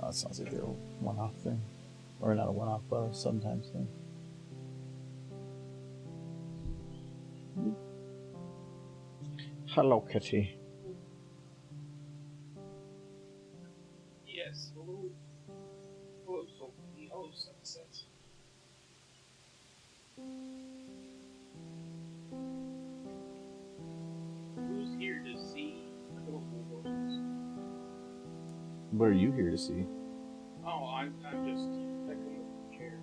it sounds like they're a one-off thing. Or not a one-off, but a sometimes thing. Hello, Kitty. Yes, hello. Hello, Sophie. Hello, Sunset. Who's here to see little horses? What are you here to see? Oh, I'm just echoing with the chair.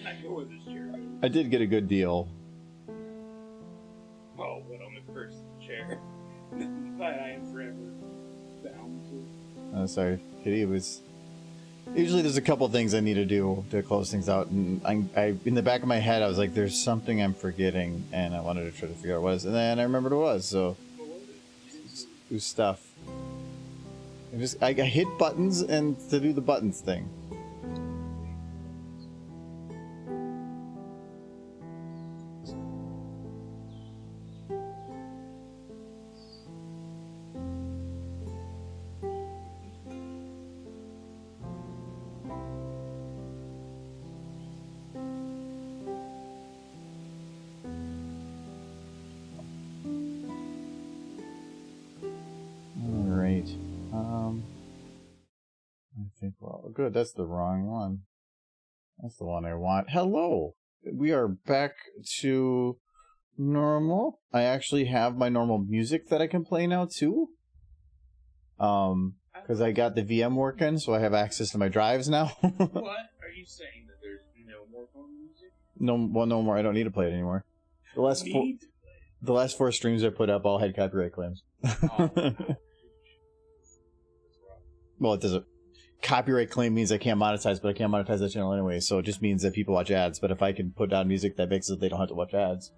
I know where this chair goes. I did get a good deal. Oh, but on the cursed chair that I am forever bound to. Sorry, Kitty. It was. Usually, there's a couple things I need to do to close things out, and I in the back of my head, I was like, "There's something I'm forgetting," and I wanted to try to figure out what it was, and then I remembered what it was. So, it was stuff. I hit buttons and to do the buttons thing. Good, that's the wrong one. That's the one I want. Hello! We are back to normal. I actually have my normal music that I can play now, too. Because I got the VM working, so I have access to my drives now. What? Are you saying that there's no more phone music? No more. I don't need to play it anymore. The last four streams I put up all had copyright claims. Oh, well, it doesn't. Copyright claim means I can't monetize, but I can't monetize the channel anyway, so it just means that people watch ads. But if I can put down music that makes it they don't have to watch ads.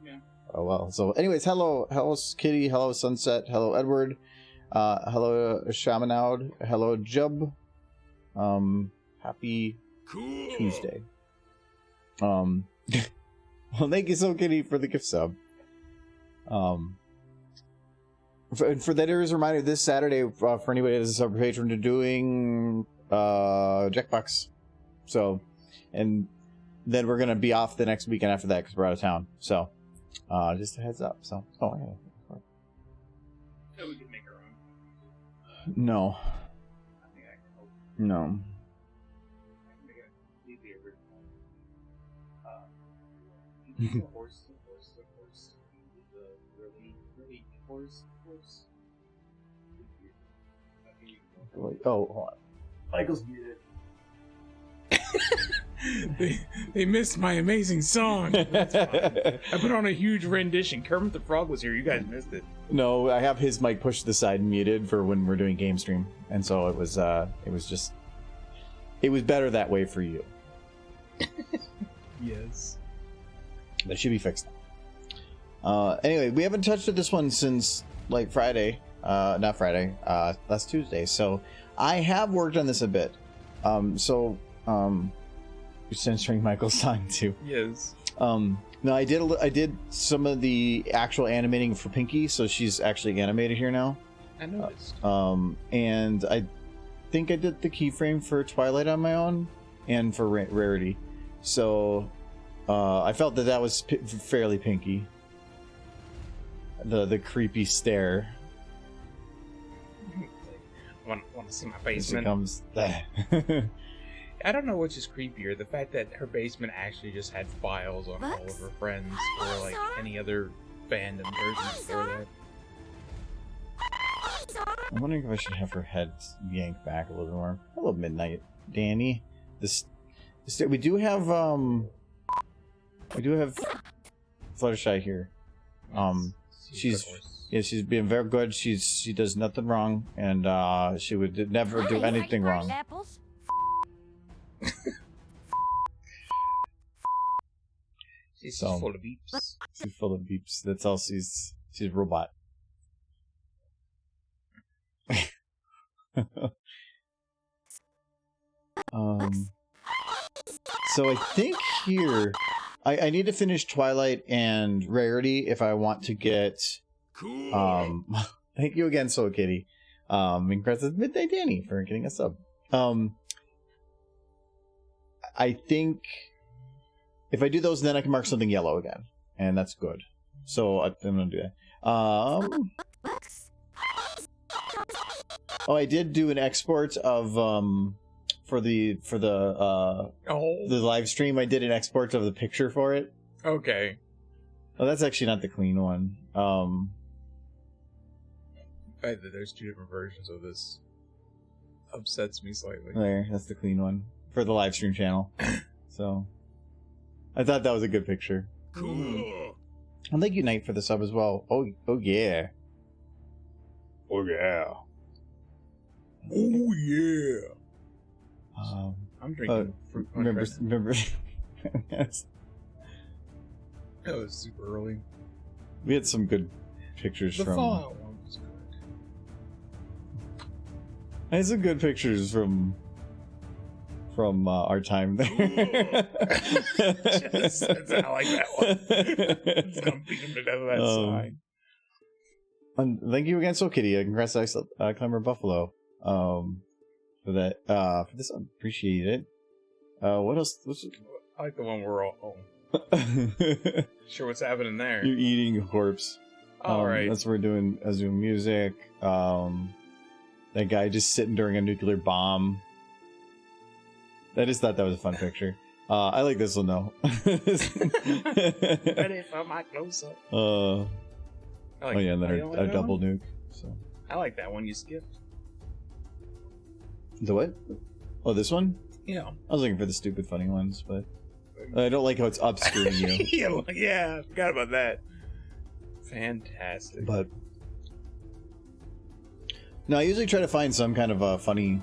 Yeah. Oh well. So anyways, hello Kitty, hello Sunset, hello Edward, hello Shamanoud, hello Jub. Happy Tuesday. Well, thank you so Kitty for the gift sub. For that, there is a reminder this Saturday for anybody that is a sub patron to doing Jackbox. So, and then we're gonna be off the next weekend after that because we're out of town. So, just a heads up. So, So we can make our own. No. I think I can help. No. I can make it completely original. The horse. The really horse. Oh, hold on. Michael's muted. They missed my amazing song. That's fine. I put on a huge rendition. Kermit the Frog was here. You guys missed it. No, I have his mic pushed to the side and muted for when we're doing game stream, and so it was better that way for you. Yes. That should be fixed. Anyway, we haven't touched this one since like Friday. Not Friday. Last Tuesday. So I have worked on this a bit. You're censoring Michael's song too. Yes. No, I did some of the actual animating for Pinky, so she's actually animated here now. I noticed. And I think I did the keyframe for Twilight on my own and for Rarity. So I felt that was fairly Pinky. The creepy stare. Want to see my basement? Comes that. I don't know which is creepier, the fact that her basement actually just had files on all of her friends, or like any other fandom versions for that. I'm wondering if I should have her head yanked back a little more. Hello, Midnight Danny. We do have Fluttershy here. She's being very good. She does nothing wrong, and she would never do anything wrong. She's full of beeps. She's full of beeps. That's all she's a robot. So I think here I need to finish Twilight and Rarity if I want to get thank you again, Soul Kitty. And congrats to Midnight Danny for getting a sub. I think if I do those, then I can mark something yellow again, and that's good. So I'm gonna do that. Oh, I did do an export of for the live stream. I did an export of the picture for it. Okay. Oh, that's actually not the clean one. The fact that there's 2 different versions of this upsets me slightly. There, that's the clean one for the live stream channel. So, I thought that was a good picture. Cool. And thank you, Knight, for the sub as well. Oh yeah. Oh yeah. Oh yeah. I'm drinking fruit punch. Remember. Yes. That was super early. We had some good pictures The from. Fallout one was good. I had some good pictures from our time there. I like that one. I'm beating to death of that sign. And thank you again, Soul Kitty. Congrats to Climber Buffalo. For that. For this, I appreciate it. What else? I like the one we're all sure what's happening there. You're eating a corpse. Alright. That's what we're doing. Zoom music. That guy just sitting during a nuclear bomb. I just thought that was a fun picture. I like this one though. Ready for my close up. Oh yeah, and then our double nuke. So I like that one you skipped. the what? Oh, this one? Yeah. I was looking for the stupid funny ones, but I don't like how it's upskewing you. yeah, I forgot about that. Fantastic. But no, I usually try to find some kind of a funny.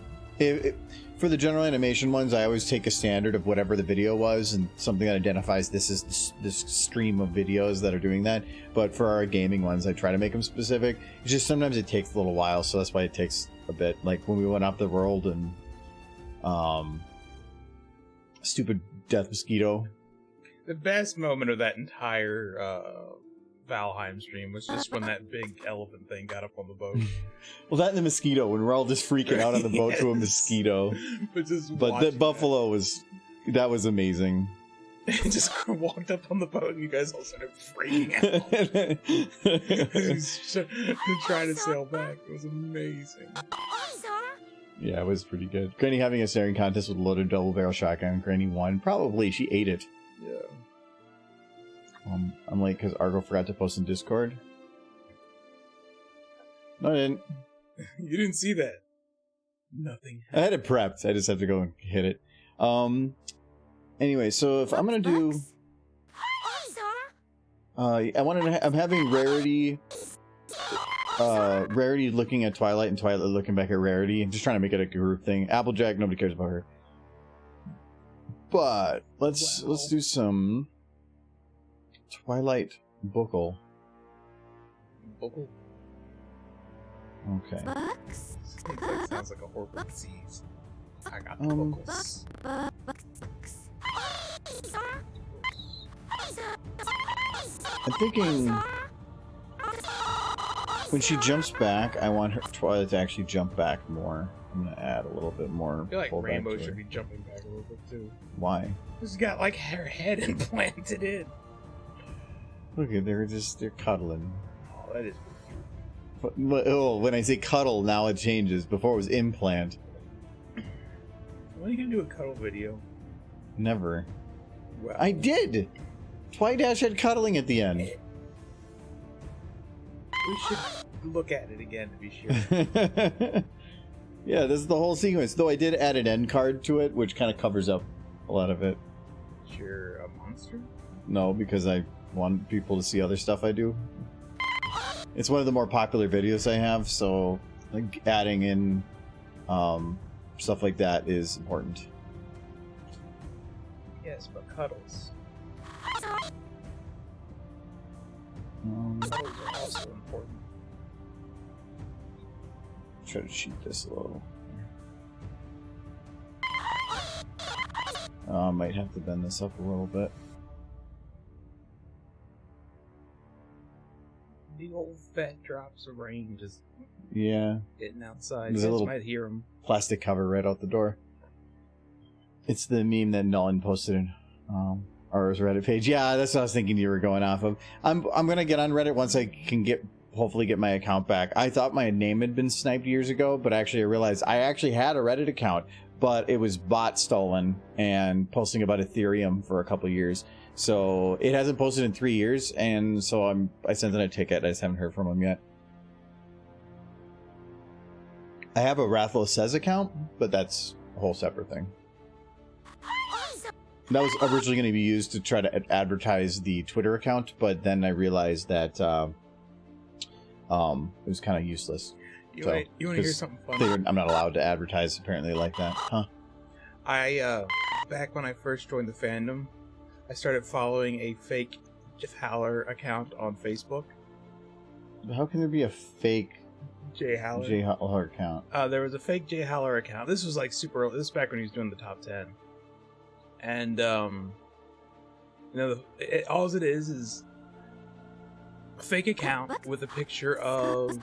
For the general animation ones, I always take a standard of whatever the video was and something that identifies this is this stream of videos that are doing that. But for our gaming ones, I try to make them specific. It's just sometimes it takes a little while, so that's why it takes a bit. Like when we went up the world and stupid death mosquito. The best moment of that entire Valheim stream was just when that big elephant thing got up on the boat. Well, that and the mosquito, when we're all just freaking out on the boat to a mosquito. But the buffalo was amazing. It just walked up on the boat and you guys all started freaking out. He's trying to sail back. It was amazing. Yeah, it was pretty good. Granny having a staring contest with a loaded double barrel shotgun. Granny won. Probably. She ate it. Yeah. I'm late because Argo forgot to post in Discord. No, I didn't. You didn't see that. Nothing I had it prepped. I just have to go and hit it. Anyway, so if I'm gonna do, I'm having Rarity, Rarity looking at Twilight and Twilight looking back at Rarity. I'm just trying to make it a group thing. Applejack, nobody cares about her. But let's do some Twilight Buckle. Buckle? Okay. That sounds like a horrible disease. I got the buckles. I'm thinking when she jumps back, I want her Twilight to actually jump back more. I'm gonna add a little bit more. I feel like pullback Rainbow to her. should be jumping back a little bit too. Why? She's got like her head implanted in. Look at they're cuddling. Oh, that is. Oh, when I say cuddle, now it changes. Before it was implant. When are you gonna do a cuddle video? Never. Well, I did. Twidash had cuddling at the end. We should look at it again to be sure. Yeah, this is the whole sequence. Though I did add an end card to it, which kind of covers up a lot of it. You're a monster? No, because I want people to see other stuff I do. It's one of the more popular videos I have, so like adding in stuff like that is important. Yes, but cuddles. Cuddles are also important. Try to cheat this a little. I might have to bend this up a little bit. old fat drops of rain just Yeah. hitting outside. There's You a guys little- might hear them. Plastic cover right out the door. It's the meme that Nolan posted in our Reddit page. Yeah, that's what I was thinking you were going off of. I'm gonna get on Reddit once I can hopefully get my account back. I thought my name had been sniped years ago, but actually I realized I actually had a Reddit account, but it was bot stolen and posting about Ethereum for a couple years. So it hasn't posted in 3 years, and so I sent in a ticket. I just haven't heard from him yet. I have a Rathlo Says account, but that's a whole separate thing. That was originally going to be used to try to advertise the Twitter account, but then I realized that it was kind of useless. You want to hear something funny? I'm not allowed to advertise apparently like that, huh? Back when I first joined the fandom, I started following a fake Jeff Haller account on Facebook. How can there be a fake Jay Haller. Jay Haller account? There was a fake Jay Haller account. This was like super early. This was back when he was doing the top 10. And, all it is a fake account with a picture of,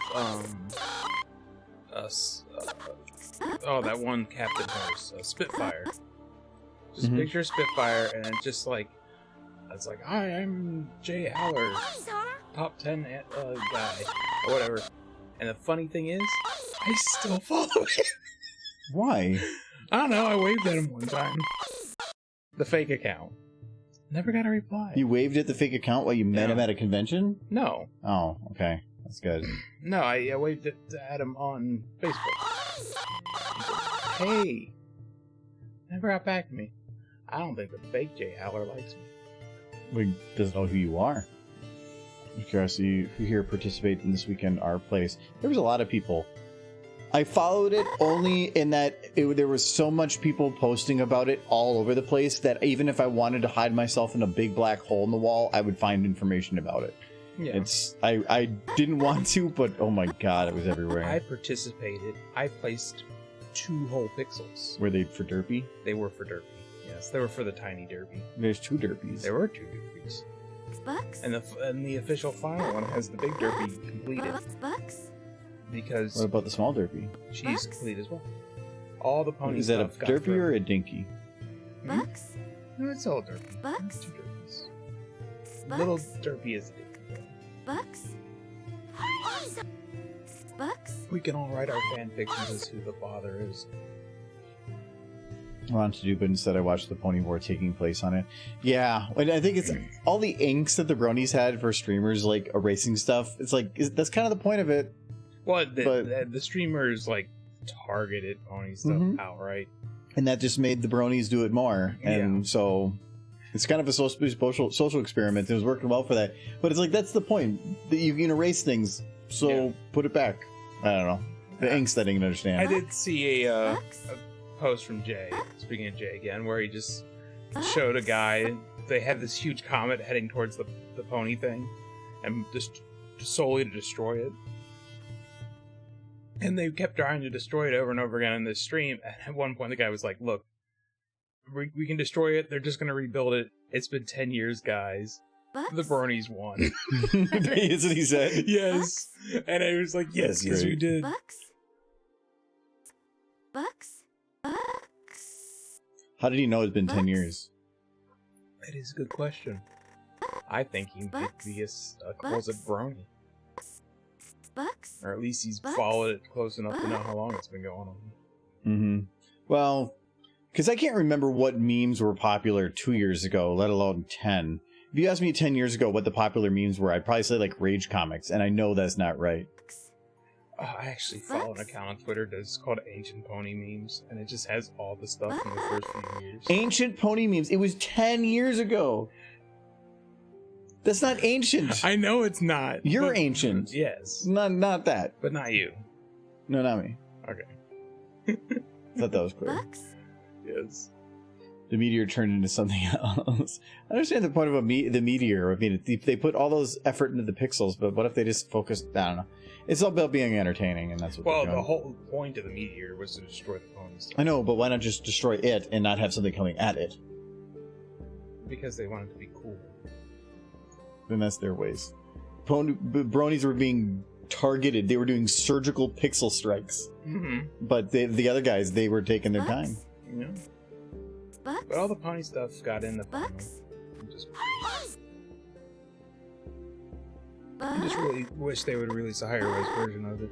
that one Captain Horse, Spitfire. Just a picture of Spitfire, and it's just like, it's like, hi, I'm Jay Haller, top 10 guy, or whatever. And the funny thing is, I still follow him. Why? I don't know, I waved at him one time. The fake account. Never got a reply. You waved at the fake account while you met Yeah. him at a convention? No. Oh, okay. That's good. No, I waved at him on Facebook. He said, hey. Never got back to me. I don't think the fake Jay Haller likes me. He doesn't know who you are. I'm curious who here participate in this weekend our place. There was a lot of people. I followed it only in that there was so much people posting about it all over the place that even if I wanted to hide myself in a big black hole in the wall, I would find information about it. Yeah. I didn't want to, but oh my god, it was everywhere. I participated. I placed 2 whole pixels. Were they for Derpy? They were for Derpy. Yes, they were for the tiny Derpy. There's 2 Derpies. There were 2 Derpies. And the official final one has the big Derpy completed. Because What about the small Derpy? she's complete as well. All the ponies. Is that a Derpy or a Dinky? No, it's all Derpy. It's 2 Derpies. Little Derpy is a Dinky. We can all write our fan fictions as who the father is. I wanted to do, but instead I watched the Pony War taking place on it. Yeah, and I think it's all the inks that the Bronies had for streamers, like erasing stuff. It's like that's kind of the point of it. Well, the streamers like targeted pony stuff outright, and that just made the Bronies do it more. And so it's kind of a social experiment. It was working well for that. But it's like that's the point that you can erase things. So put it back. I don't know. The inks that I didn't understand. I did see a post from Jay, speaking of Jay again, where he just showed a guy. They had this huge comet heading towards the pony thing, and just solely to destroy it. And they kept trying to destroy it over and over again in this stream. And at one point, the guy was like, "Look, we can destroy it. They're just going to rebuild it. It's been 10 years, guys. The Bronies won." That's what he said. Yes. And I was like, yes, That's we great. did. How did he know it's been 10 years? That is a good question. I think he might be a closet brony. Or at least he's followed it close enough to know how long it's been going on. Mm-hmm. Well, because I can't remember what memes were popular 2 years ago, let alone 10. If you asked me 10 years ago what the popular memes were, I'd probably say like Rage Comics, and I know that's not right. I actually follow an account on Twitter that's called Ancient Pony Memes, and it just has all the stuff from the first few years. Ancient Pony Memes. It was 10 years ago. That's not ancient. I know it's not. You're ancient. Yes. Not that. But not you. No, not me. Okay. Thought that was clear. Yes. The meteor turned into something else. I understand the point of the meteor. I mean, they put all those effort into the pixels, but what if they just focused? I don't know. It's all about being entertaining, and that's what. Well, they're doing. the whole point of the meteor was to destroy the ponies. I know, but why not just destroy it and not have something coming at it? Because they wanted to be cool. Then that's their ways. bronies were being targeted. They were doing surgical pixel strikes. Mm-hmm. But the other guys, they were taking their time. Yeah. But all the pony stuff got in the final. I just really wish they would release a higher res version of it.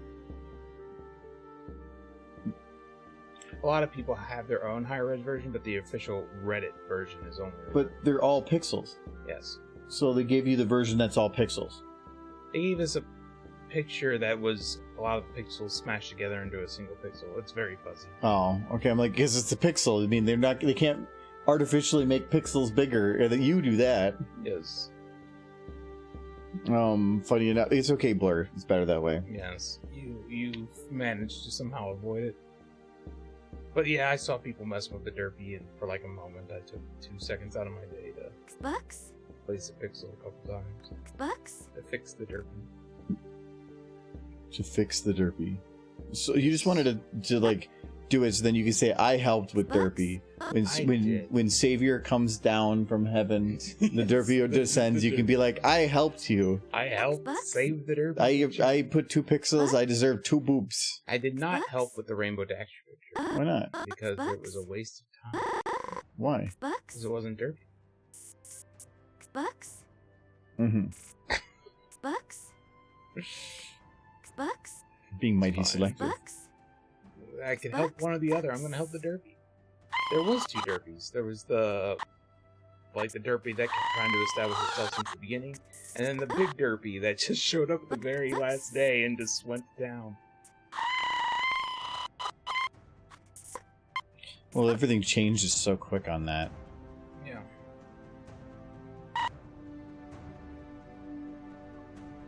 A lot of people have their own higher res version, but the official Reddit version is only. But they're all pixels. Yes. So they gave you the version that's all pixels. They gave us a picture that was a lot of pixels smashed together into a single pixel. It's very fuzzy. Oh, okay. I'm like, because it's a pixel. I mean, they can't artificially make pixels bigger. You do that. Yes. Funny enough, it's okay, Blur. It's better that way. Yes. You managed to somehow avoid it. But yeah, I saw people messing with the derpy, and for like a moment, I took 2 seconds out of my day to place a pixel a couple times. To fix the derpy. To fix the derpy. So you just wanted to like do it so then you can say I helped with derpy. When Savior comes down from heaven, the derpy descends, you can be like, I helped you. I helped save the derpy. I put 2 pixels, I deserve 2 boobs. I did not help with the Rainbow Dash picture. Why not? Because it was a waste of time. Why? Because it wasn't derpy. Mm-hmm. Being mighty selective. I could help one or the other. I'm going to help the derpy. There was 2 derpies. There was the derpy that kept trying to establish itself since the beginning, and then the big derpy that just showed up the very last day and just went down. Well, everything changes so quick on that. Yeah.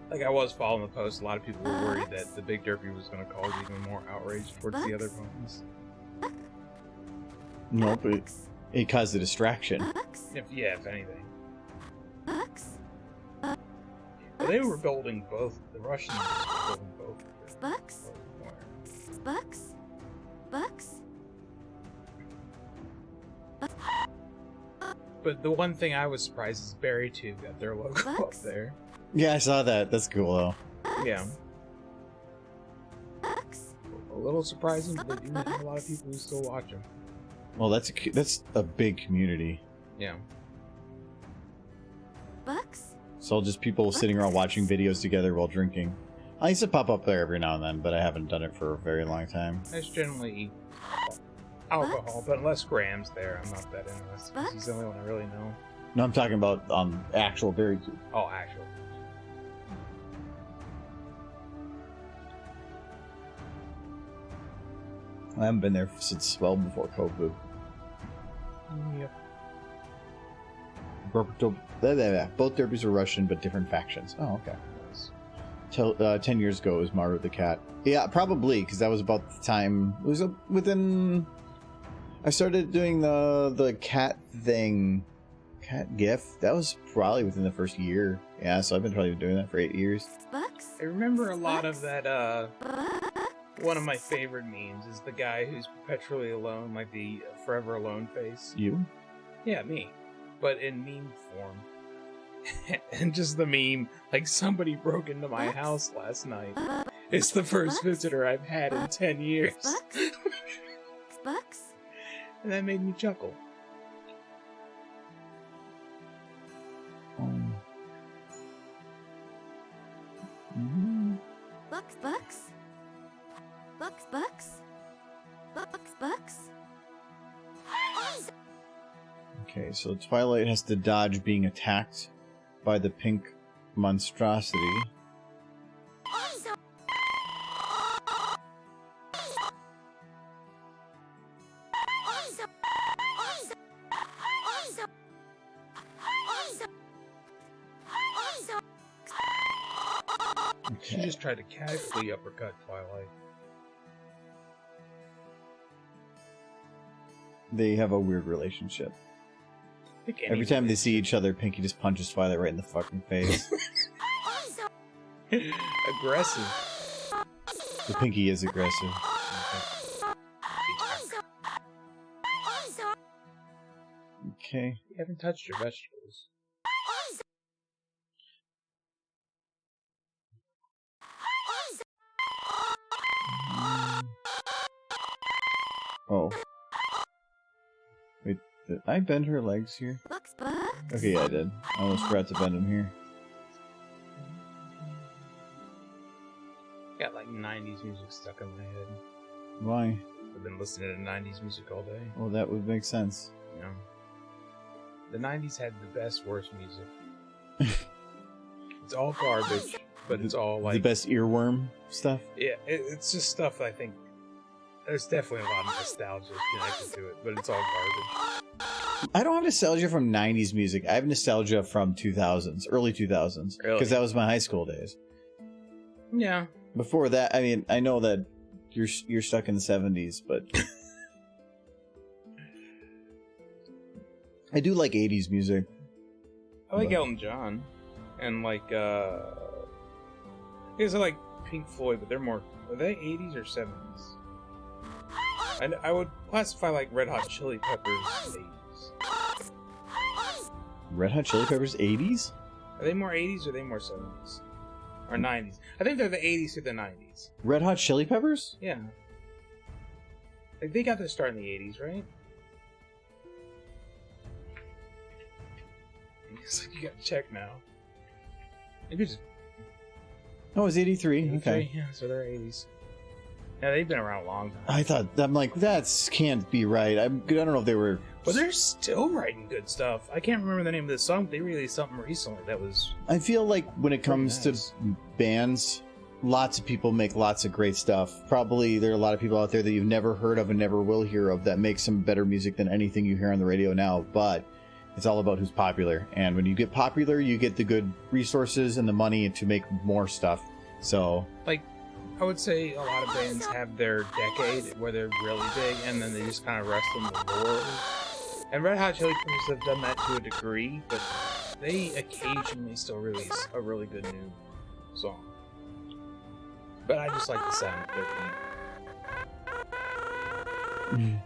Like, I was following the post, a lot of people were worried that the big derpy was going to cause even more outrage towards the other ponies. No, but it caused a distraction. If anything. Well, they were building both. The Russians were building both. But the one thing I was surprised is Berry 2 got their logo up there. Yeah, I saw that. That's cool, though. Yeah. A little surprising, but they do have a lot of people who still watch them. Well, that's a big community. Yeah. It's all just people sitting around watching videos together while drinking. I used to pop up there every now and then, but I haven't done it for a very long time. It's generally alcohol, but unless Graham's there, I'm not that interested. 'Cause he's the only one I really know. No, I'm talking about actual berry juice. Oh, actual. I haven't been there since well before COVID. Yep. Both derbies are Russian, but different factions. Oh, okay. 10 years ago, it was Maru the cat. Yeah, probably, because that was about the time. It was within. I started doing the cat thing, cat GIF. That was probably within the first year. Yeah, so I've been probably doing that for 8 years. I remember a lot of that. One of my favorite memes is the guy who's perpetually alone, like the forever alone face. You? Yeah, me. But in meme form. And just the meme, like somebody broke into my house last night. It's the first visitor I've had in 10 years. And that made me chuckle. Okay, so Twilight has to dodge being attacked by the pink monstrosity. She just tried to casually uppercut Twilight. They have a weird relationship. Every time they see each other, Pinky just punches Twilight right in the fucking face. Aggressive. The Pinky is aggressive. Okay. You haven't touched your vegetables. Oh. Wait, did I bend her legs here? Okay, yeah, I did. I almost forgot to bend them here. Got like 90s music stuck in my head. Why? I've been listening to 90s music all day. Well, that would make sense. You know, the 90s had the best, worst music. It's all garbage, but it's all like the best earworm stuff. Yeah, it's just stuff I think. There's definitely a lot of nostalgia connected to it, but it's all garbage. I don't have nostalgia from 90s music. I have nostalgia from 2000s, early 2000s. Really? Because that was my high school days. Yeah. Before that, I mean, I know that you're stuck in the 70s, but I do like 80s music. I like Elton John. And like, I guess I like Pink Floyd, but they're more, are they 80s or 70s? I would classify like Red Hot Chili Peppers 80s. Red Hot Chili Peppers 80s? Are they more 80s or are they more 70s? Or 90s? I think they're the 80s to the 90s. Red Hot Chili Peppers? Yeah. Like they got their start in the 80s, right? It's like you gotta check now. Maybe just... Oh, it was 83. 83? Okay. Yeah, so they're 80s. Yeah, they've been around a long time. I thought, I'm like, that can't be right. I don't know if they were... But they're still writing good stuff. I can't remember the name of this song, but they released something recently that was... I feel like when it comes nice. to bands, lots of people make lots of great stuff. Probably there are a lot of people out there that you've never heard of and never will hear of that make some better music than anything you hear on the radio now, but it's all about who's popular. And when you get popular, you get the good resources and the money to make more stuff. So... Like, I would say a lot of bands have their decade where they're really big, and then they just kind of rest in the lore. And Red Hot Chili Peppers have done that to a degree, but they occasionally still release a really good new song. But I just like the sound of their beat.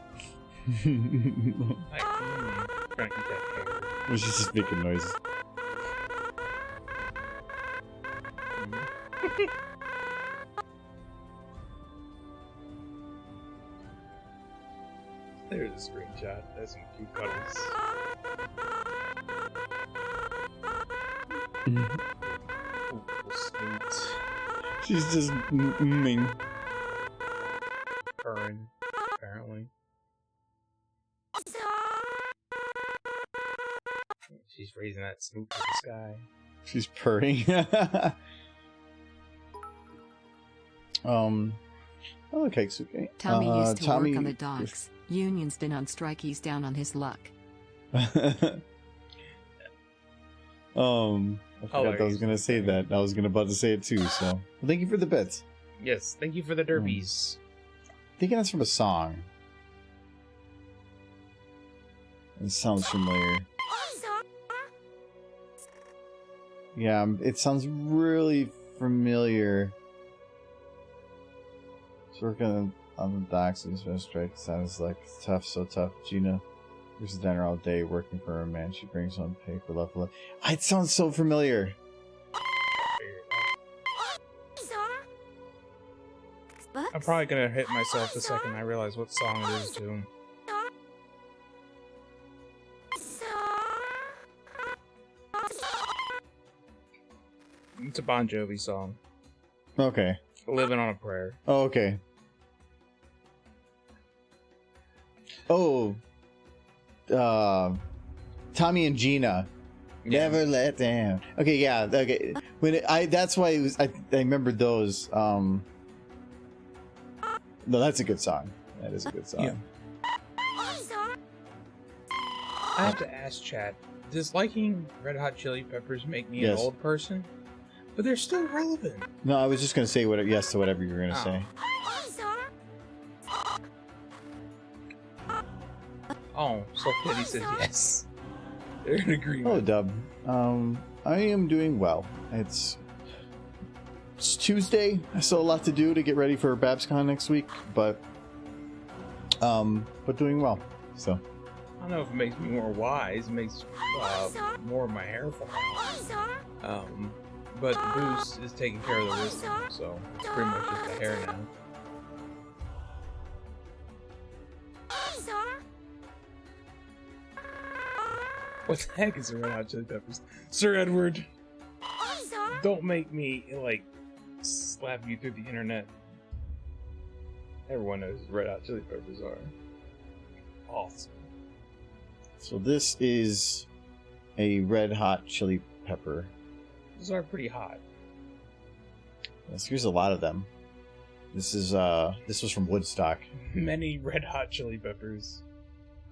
Like, trying to eat that hair. She's just making noises. There's a screenshot. That's some cute cuddles. Ooh, snoots. She's just mming. Purring, apparently. She's raising that snoot to the sky. She's purring. Hello, Keisuke. Tommy used to work on the docks. Union's been on strike. He's down on his luck. I forgot I was gonna say that. I was about to say it too. So, well, thank you for the bits. Yes, thank you for the derbies. I think that's from a song. It sounds familiar. Yeah, it sounds really familiar. She's working on the docks. He's been strike. Sounds like tough, so tough. Gina goes to dinner all day working for her man. She brings home paper, love. It sounds so familiar. I'm probably gonna hit myself the second I realize what song it is too. It's a Bon Jovi song. Okay. Living on a Prayer. Oh, okay. Oh, Tommy and Gina. Yeah. Never let down. Okay, yeah. Okay, that's why it was. I remembered those. No, that's a good song. That is a good song. Yeah. I have to ask Chad, does liking Red Hot Chili Peppers make me an Yes. old person? But they're still relevant. No, I was just gonna say yes to whatever you were gonna Oh. say. Oh, so Kitty says yes. They're in agreement. Hello, Dub. I am doing well. It's Tuesday. I still have a lot to do to get ready for BabsCon next week, but doing well. So. I don't know if it makes me more wise. It makes more of my hair fall out. But the boost is taking care of the wisdom, so it's pretty much just the hair now. What the heck is the Red Hot Chili Peppers? Sir Edward, don't make me, like, slap you through the internet. Everyone knows Red Hot Chili Peppers are awesome. So this is a Red Hot Chili Pepper. Those are pretty hot. Yes, here's a lot of them. This was from Woodstock. Many Red Hot Chili Peppers.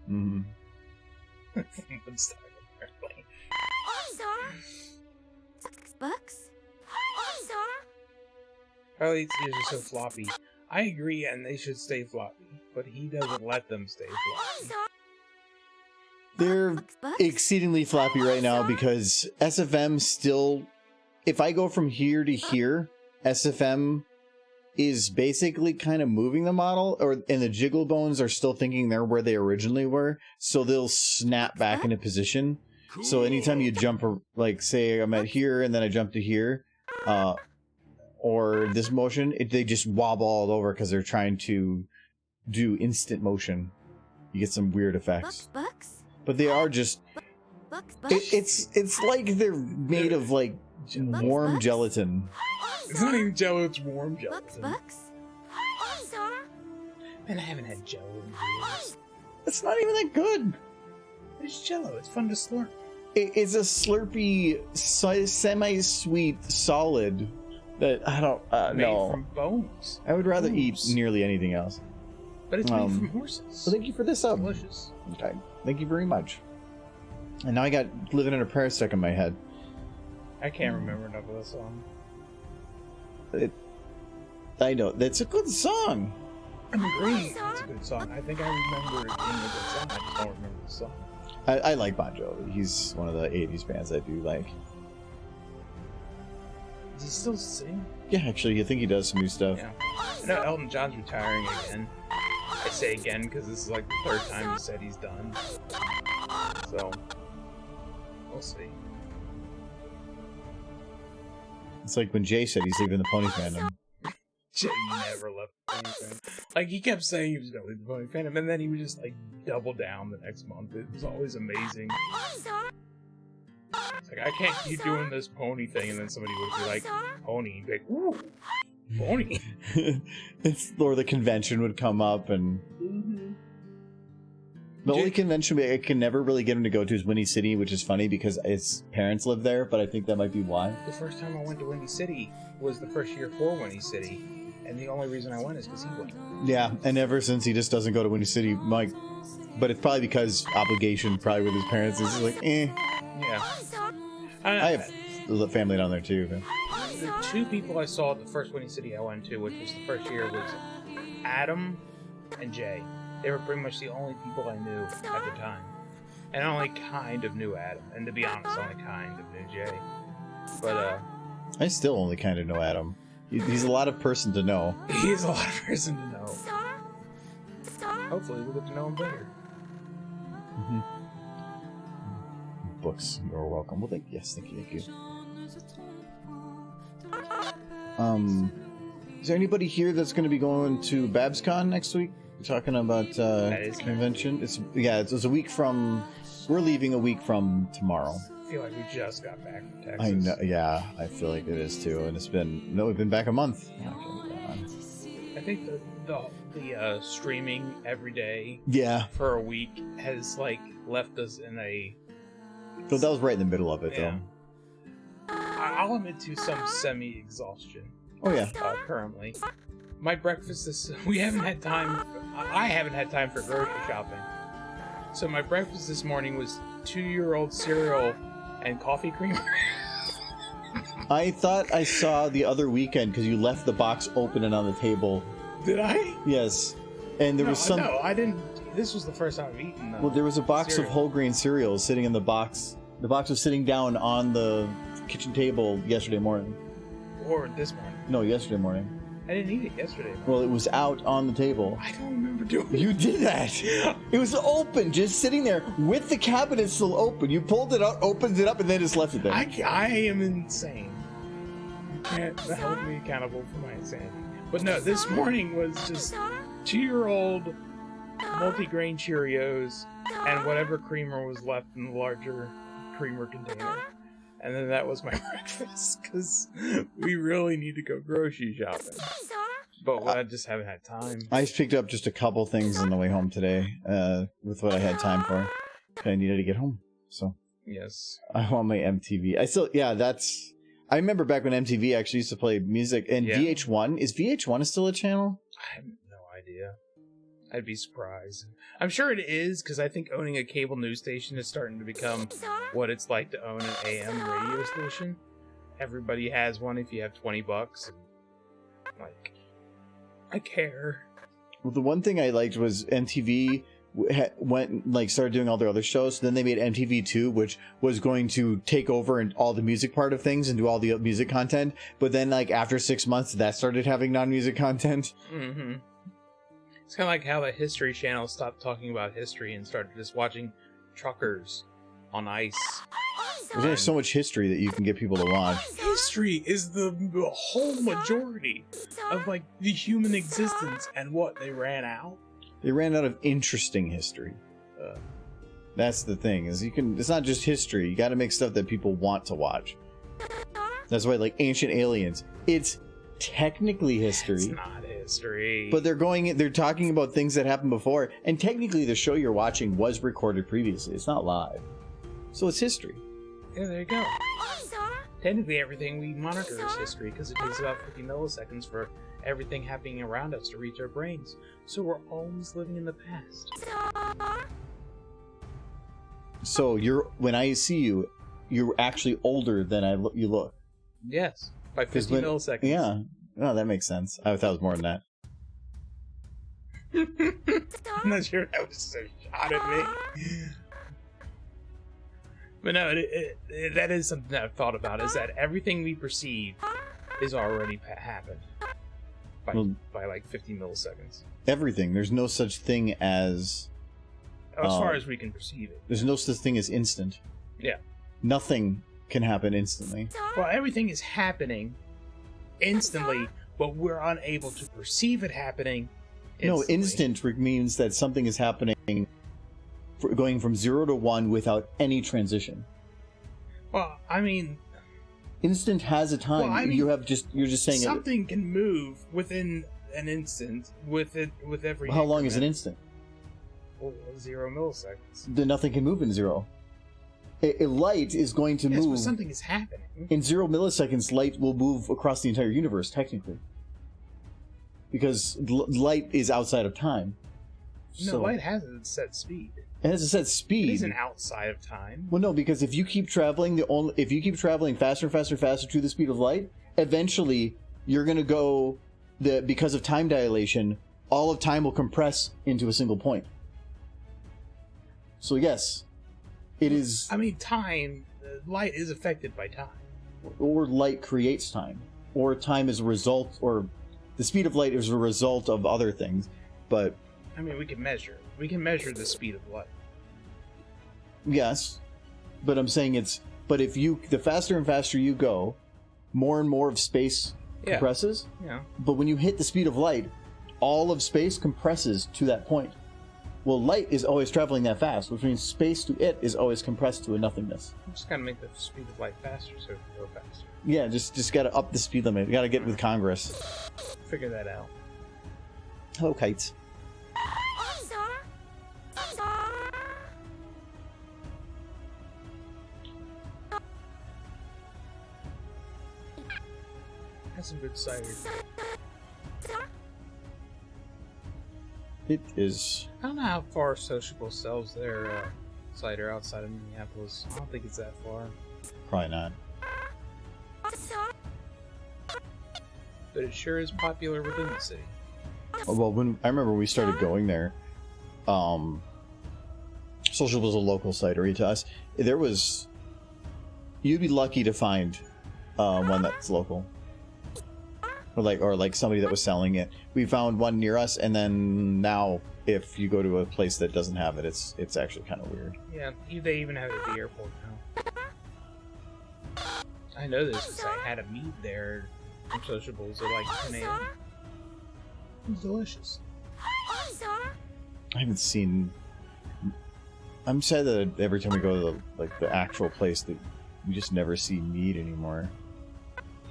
Mm-hmm. From Woodstock, apparently. Bucks? Probably these are so floppy. I agree, and they should stay floppy, but he doesn't let them stay floppy. They're exceedingly floppy right now because SFM still... If I go from here to here, SFM is basically kind of moving the model, and the jiggle bones are still thinking they're where they originally were, so they'll snap back into position. So anytime you jump, like say I'm at here and then I jump to here, or this motion, they just wobble all over because they're trying to do instant motion. You get some weird effects, but they are just. It's like they're made of like warm gelatin. It's not even Jello; it's warm gelatin. Man, I haven't had Jello in years. It's not even that good. It's Jello. It's fun to slurp. It's a slurpy, semi-sweet solid that I don't Made know. from bones. I would rather eat Bones. nearly anything else. But it's made from horses. So thank you for this sub. Delicious. Okay, thank you very much. And now I got Living in a Prayer stuck in my head. I can't remember enough of the song. I know that's a good song. I'm agreeing. It's a good song. I think I remember it being a good song. I just don't remember the song. I like Bon Jovi. He's one of the 80s bands I do like. Does he still sing? Yeah, actually, I think he does some new stuff. Yeah. I know Elton John's retiring again. I say again because this is like the third time he said he's done. So, we'll see. It's like when Jay said he's leaving the Pony fandom. Jay never left the Pony fandom. Like, he kept saying he was going to leave the Pony fandom, and then he would just, like, double down the next month. It was always amazing. It's like, I can't keep doing this Pony thing, and then somebody would be like, Pony. He'd be like, ooh, Pony. Or the convention would come up, and... The only convention I can never really get him to go to is Windy City, which is funny because his parents live there, but I think that might be why. The first time I went to Windy City was the first year for Windy City, and the only reason I went is because he went. Yeah, and ever since he just doesn't go to Windy City, Mike. But it's probably because obligation, probably with his parents. He's like, eh. Yeah. I have family down there too. But... The two people I saw at the first Windy City I went to, which was the first year, was Adam and Jay. They were pretty much the only people I knew at the time. And I only kind of knew Adam. And to be honest, I only kind of knew Jay. But, I still only kind of know Adam. He's a lot of person to know. He is a lot of person to know. Hopefully we'll get to know him better. Mm-hmm. Books, you're welcome. Well, thank you. Is there anybody here that's going to be going to BabsCon next week? We're talking about convention. It's a week from. We're leaving a week from tomorrow. I feel like we just got back from Texas. I know. Yeah, I feel like it is too. And we've been back a month. I think the streaming every day. Yeah. For a week has like left us in a. So that was right in the middle of it, though. I'll admit to some semi-exhaustion. Oh yeah. Currently, my breakfast is. We haven't had time. I haven't had time for grocery shopping. So my breakfast this morning was 2-year-old cereal and coffee creamer. I thought I saw the other weekend because you left the box open and on the table. Did I? Yes. And there was some. No, I didn't. This was the first time I've eaten. Well, there was a box cereal. of whole grain cereals sitting in the box. The box was sitting down on the kitchen table yesterday morning. Or this morning. No, yesterday morning. I didn't eat it yesterday. Well, it was out on the table. I don't remember doing it. You did that. It was open, just sitting there with the cabinet still open. You pulled it out, opened it up, and then just left it there. I am insane. You can't hold me accountable for my insanity. But no, this morning was just 2-year-old multi-grain Cheerios and whatever creamer was left in the larger creamer container. And then that was my breakfast, because we really need to go grocery shopping. But I just haven't had time. I just picked up just a couple things on the way home today, with what I had time for. I needed to get home, so. Yes. I want my MTV. I remember back when MTV actually used to play music, and Yeah. VH1, is VH1 still a channel? I have no idea. I'd be surprised. I'm sure it is, because I think owning a cable news station is starting to become what it's like to own an AM radio station. Everybody has one if you have $20. And, like, I care. Well, the one thing I liked was MTV started doing all their other shows. Then they made MTV2, which was going to take over and all the music part of things and do all the music content. But then, like, after 6 months, that started having non-music content. Mm-hmm. It's kind of like how the History Channel stopped talking about history and started just watching truckers on ice. There's so much history that you can get people to watch. History is the whole majority of, like, the human existence, and what, they ran out? They ran out of interesting history. That's the thing, is it's not just history. You got to make stuff that people want to watch. That's why, like, Ancient Aliens, it's technically history. It's not history. But they're talking about things that happened before, and technically the show you're watching was recorded previously. It's not live. So it's history. Yeah, there you go. Technically everything we monitor is history, because it takes about 50 milliseconds for everything happening around us to reach our brains. So we're always living in the past. So when I see you, you're actually older than you look. Yes, by 50 milliseconds. Yeah. Oh, that makes sense. I thought it was more than that. I'm not sure that was a shot at me. But no, that is something that I've thought about, is that everything we perceive is already happened by like 50 milliseconds. Everything. There's no such thing as far as we can perceive it. There's no such thing as instant. Yeah. Nothing can happen instantly. Well, everything is happening instantly, but we're unable to perceive it happening instantly. No, instant means that something is happening going from 0 to 1 without any transition. Well, I mean, instant has a time. Well, I mean, you're just saying something can move within an instant with every. How long is an instant? Well, 0 milliseconds. Then nothing can move in 0. A light is going to move. But something is happening. In 0 milliseconds, light will move across the entire universe, technically. Because light is outside of time. No, light has a set speed. It has a set speed. It isn't outside of time. Well, no, because if you keep traveling faster and faster and faster to the speed of light, eventually you're going to go because of time dilation, all of time will compress into a single point. So yes, it is. I mean, light is affected by time. Or light creates time, or time is a result, or the speed of light is a result of other things. But I mean, we can measure the speed of light. Yes, but I'm saying the faster and faster you go, more and more of space compresses. Yeah. But when you hit the speed of light, all of space compresses to that point. Well, light is always traveling that fast, which means space to it is always compressed to a nothingness. I'm just gotta make the speed of light faster so it can go faster. Yeah, just gotta up the speed limit. You gotta get with Congress. Figure that out. Hello, kites. That's some good cider. It is. I don't know how far Sociable sells their cider outside of Minneapolis. I don't think it's that far. Probably not. But it sure is popular within the city. Well, I remember when we started going there, Social was a local cidery to us. You'd be lucky to find one that's local. Or like somebody that was selling it. We found one near us, and then now if you go to a place that doesn't have it, it's actually kind of weird. Yeah, they even have it at the airport now. I know this because I had a meat there from Sociables at like 10 a.m. It was delicious. I haven't seen I'm sad that every time we go to the actual place that we just never see mead anymore.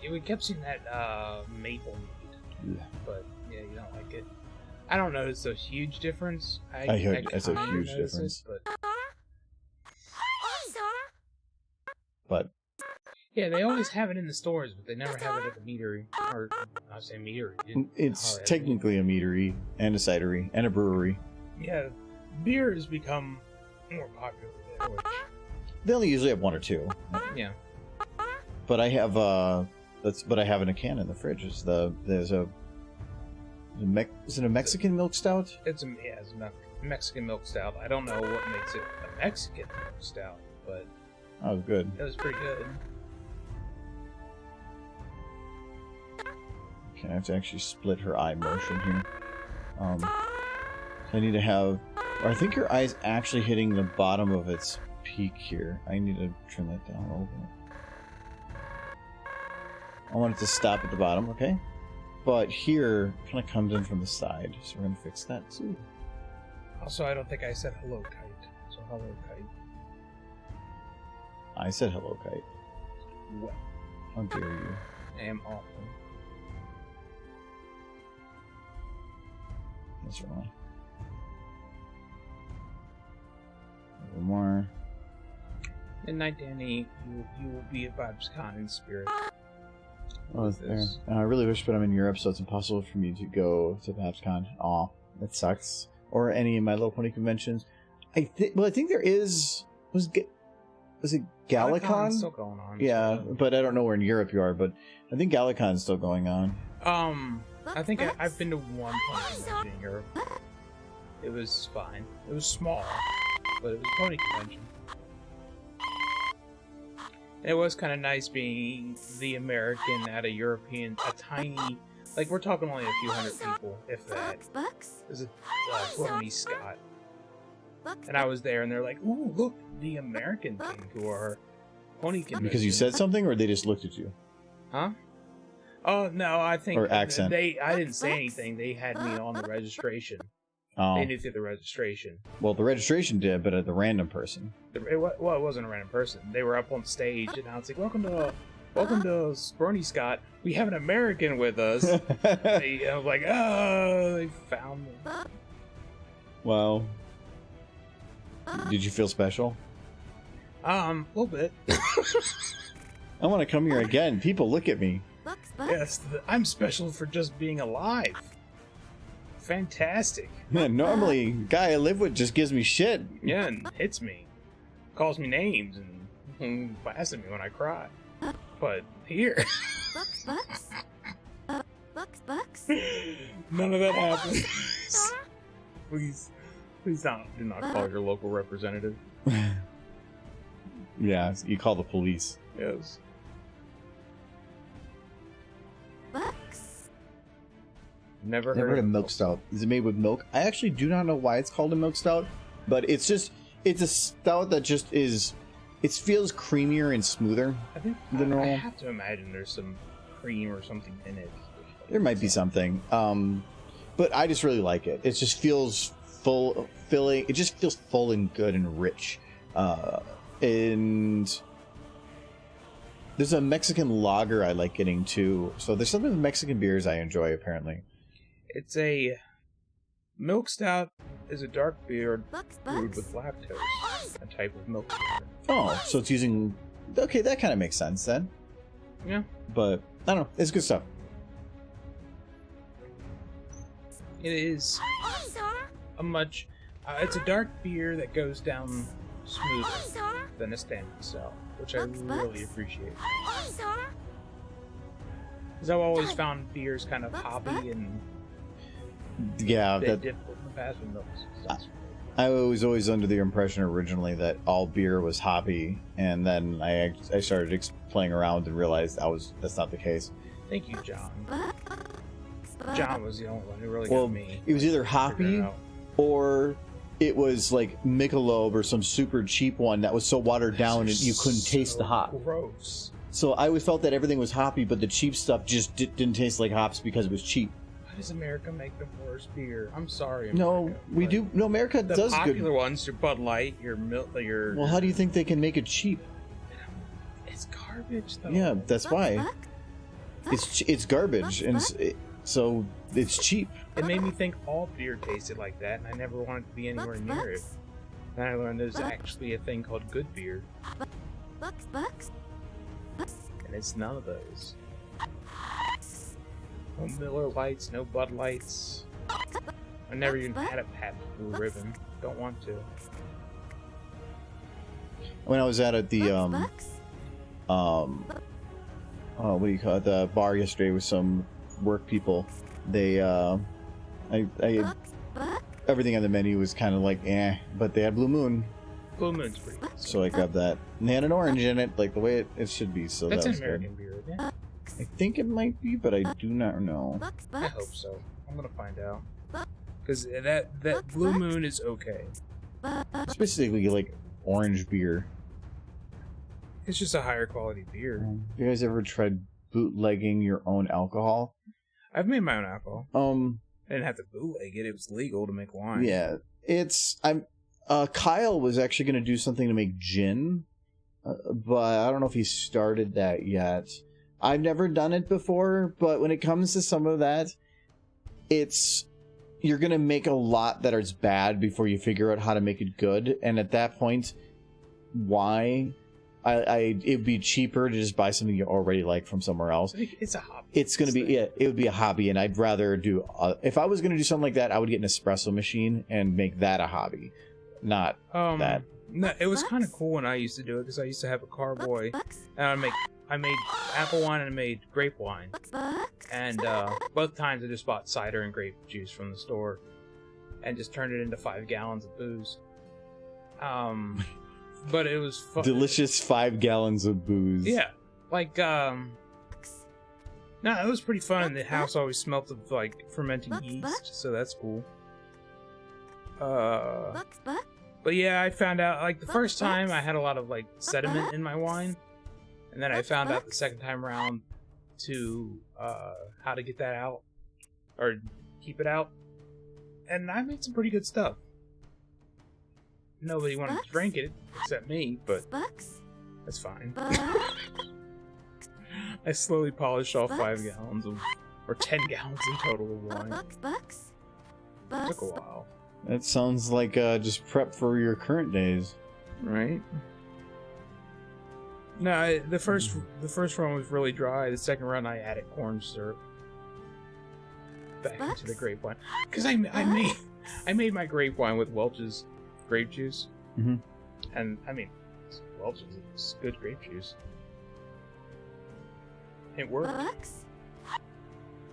Yeah, we kept seeing that maple mead, Yeah. but yeah, you don't like it. I don't notice a huge difference. I heard it's a kinda huge notice difference. it, But yeah, they always have it in the stores, but they never have it at the meadery. Or I say meadery. it's technically a meadery and a cidery and a brewery. Yeah, beer has become more popular there. Which, They only usually have one or two. yeah, But I have that's what I have in a can in the fridge. Is is it a Mexican milk stout? it's a Mexican milk stout. I don't know what makes it a Mexican milk stout, but Oh, good. it was pretty good. Okay, I have to actually split her eye motion here. So I need to have, or I think your eye's actually hitting the bottom of its peak here. I need to trim that down a little bit. I want it to stop at the bottom, okay? But here, it kind of comes in from the side, so we're gonna fix that too. Also, I don't think I said hello, kite. So hello, kite. I said hello, kite. Well, How dare you? I am awful. That's wrong. A little more. Midnight Danny, you will be at VibesCon in spirit. Oh, it's there. I really wish, but I'm in Europe, so it's impossible for me to go to VibesCon. Aw, that sucks. Or any of My Little Pony conventions. I think there is. Was it Galacon's Galacon? still going on. Yeah, so- but I don't know where in Europe you are. But I think Galacon's still going on. I think I've been to one pony convention in Europe. It was fine. It was small, but it was a pony convention. And it was kind of nice being the American at a European, a tiny, like we're talking only a few hundred people, if that. There's a Pony Scott. And I was there, and they're like, "Ooh, look, the American came to our pony convention." Because you said something, or they just looked at you? Huh? Oh no, I think Or accent. I didn't say anything. They had me on the registration. Oh, They knew through the registration. well, the registration did, but the random person. It wasn't a random person. They were up on stage, and I was like, "Welcome to Sprony Scott. We have an I with us." I was like, "Oh, they found me." Wow. Did you feel special? A little bit. I want to come here again. People look at me. Yes, I'm special for just being alive. Fantastic. Normally, guy I live with just gives me shit. Yeah, and hits me, calls me names, and laughs at me when I cry. But here, none of that happens. Please do not call your local representative. Yeah, you call the police. Yes. Never Never heard heard of milk stout. Is it made with milk? I actually do not know why it's called a milk stout, but it's a stout that just is. It feels creamier and smoother. I think than I normal. have to imagine there's some cream or something in it. There might be something, but I just really like it. It just feels filling. It just feels full and good and rich. And there's a Mexican lager I like getting too. So there's something with Mexican beers I enjoy apparently. It's a milk stout. Is a dark beer brewed with lactose, a type of milk beer. Oh, so it's using. Okay, that kind of makes sense then. Yeah, But I don't know. It's good stuff. it is a much. It's a dark beer that goes down smoother than a standard stout, which I really appreciate. Because I've always found beers kind of hoppy and Yeah, that difficult in the past with milk. I was always under the impression originally that all beer was hoppy, and then I started playing around and realized that's not the case. Thank you, John. John was the only one who really Well, got me. it was either figuring hoppy it out. or it was like Michelob or some super cheap one that was so watered down and you couldn't taste the hop. Gross. So I always felt that everything was hoppy, but the cheap stuff just didn't taste like hops because it was cheap. Why does America make the worst beer? I'm sorry, America. No, we do. No, America The does popular good. ones, your Bud Light, your milk, your. Well, how do you think they can make it cheap? It's garbage, though. Yeah, that's why. It's garbage, and so it's cheap. It made me think all beer tasted like that, and I never wanted to be anywhere near it. Then I learned there's actually a thing called good beer, and it's none of those. No Miller Lights, no Bud Lights. I never even had a Pabst Blue Ribbon. Don't want to. When I was at the what do you call it? The bar yesterday with some work people. They everything on the menu was kind of like but they had Blue Moon, Blue Moon's pretty good. so I grabbed that. And they had an orange in it, like the way it should be. So That's that an was American good. beer, isn't it? I think it might be, but I do not know. I hope so. I'm gonna find out. Because that Blue Moon is okay. It's basically like orange beer. It's just a higher quality beer. Have you guys ever tried bootlegging your own alcohol? I've made my own alcohol. I didn't have to bootleg it. It was legal to make wine. Yeah, Kyle was actually going to do something to make gin, but I don't know if he started that yet. I've never done it before, but when it comes to some of that, you're going to make a lot that is bad before you figure out how to make it good, and at that point, why? It'd be cheaper to just buy something you already like from somewhere else. It's a hobby. It's going to be, it would be a hobby, and I'd rather do, if I was going to do something like that, I would get an espresso machine and make that a hobby, not that. No, it was kind of cool when I used to do it, because I used to have a carboy, and I made apple wine and I made grape wine, and both times I just bought cider and grape juice from the store, and just turned it into 5 gallons of booze. But it was fun. Delicious 5 gallons of booze. Yeah, like no, it was pretty fun. And the house always smelled of like fermenting yeast, so that's cool. But yeah, I found out like the first time I had a lot of like sediment in my wine, and then I found out the second time around to how to get that out or keep it out, and I made some pretty good stuff. Nobody wanted to drink it except me, but that's fine. I slowly polished off 5 gallons or 10 gallons in total of wine. It took a while. That sounds like just prep for your current days. Right? No, the first run was really dry. The second run I added corn syrup back into the grape wine. Because I made my grape wine with Welch's grape juice. Mm-hmm. And I mean, Welch's is good grape juice. It worked.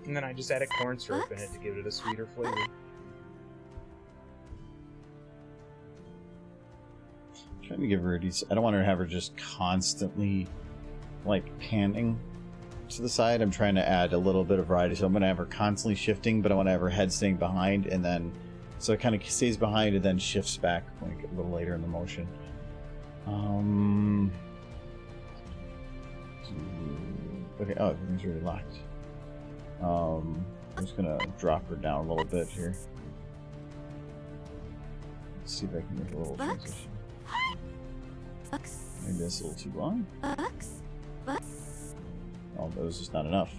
And then I just added corn syrup in it to give it a sweeter flavor. I'm trying to give her a decent. I don't want to have her just constantly like panning to the side. I'm trying to add a little bit of variety, so I'm going to have her constantly shifting, but I want to have her head staying behind, and then so it kind of stays behind and then shifts back when it gets a little later in the motion. Okay, oh, everything's really locked. I'm just gonna drop her down a little bit here. Let's see if I can make a little transition. Maybe that's a little too long. Oh, that was just not enough.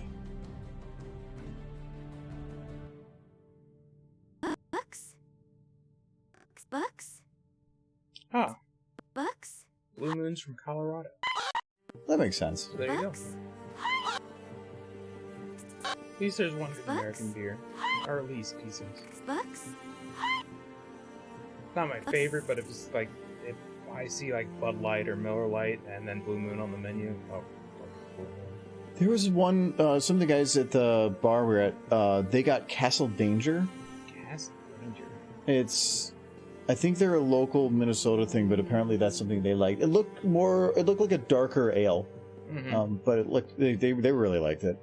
Ah. Blue Moon's from Colorado. That makes sense. So there you go. At least there's one good American beer. Or at least decent. Not my favorite, but if it's like, if I see like Bud Light or Miller Light and then Blue Moon on the menu, oh, Blue Moon. There was one, some of the guys at the bar we were at, they got Castle Danger. Castle Danger? It's, I think they're a local Minnesota thing, but apparently that's something they liked. It looked like a darker ale. Mm-hmm. But it looked, they really liked it.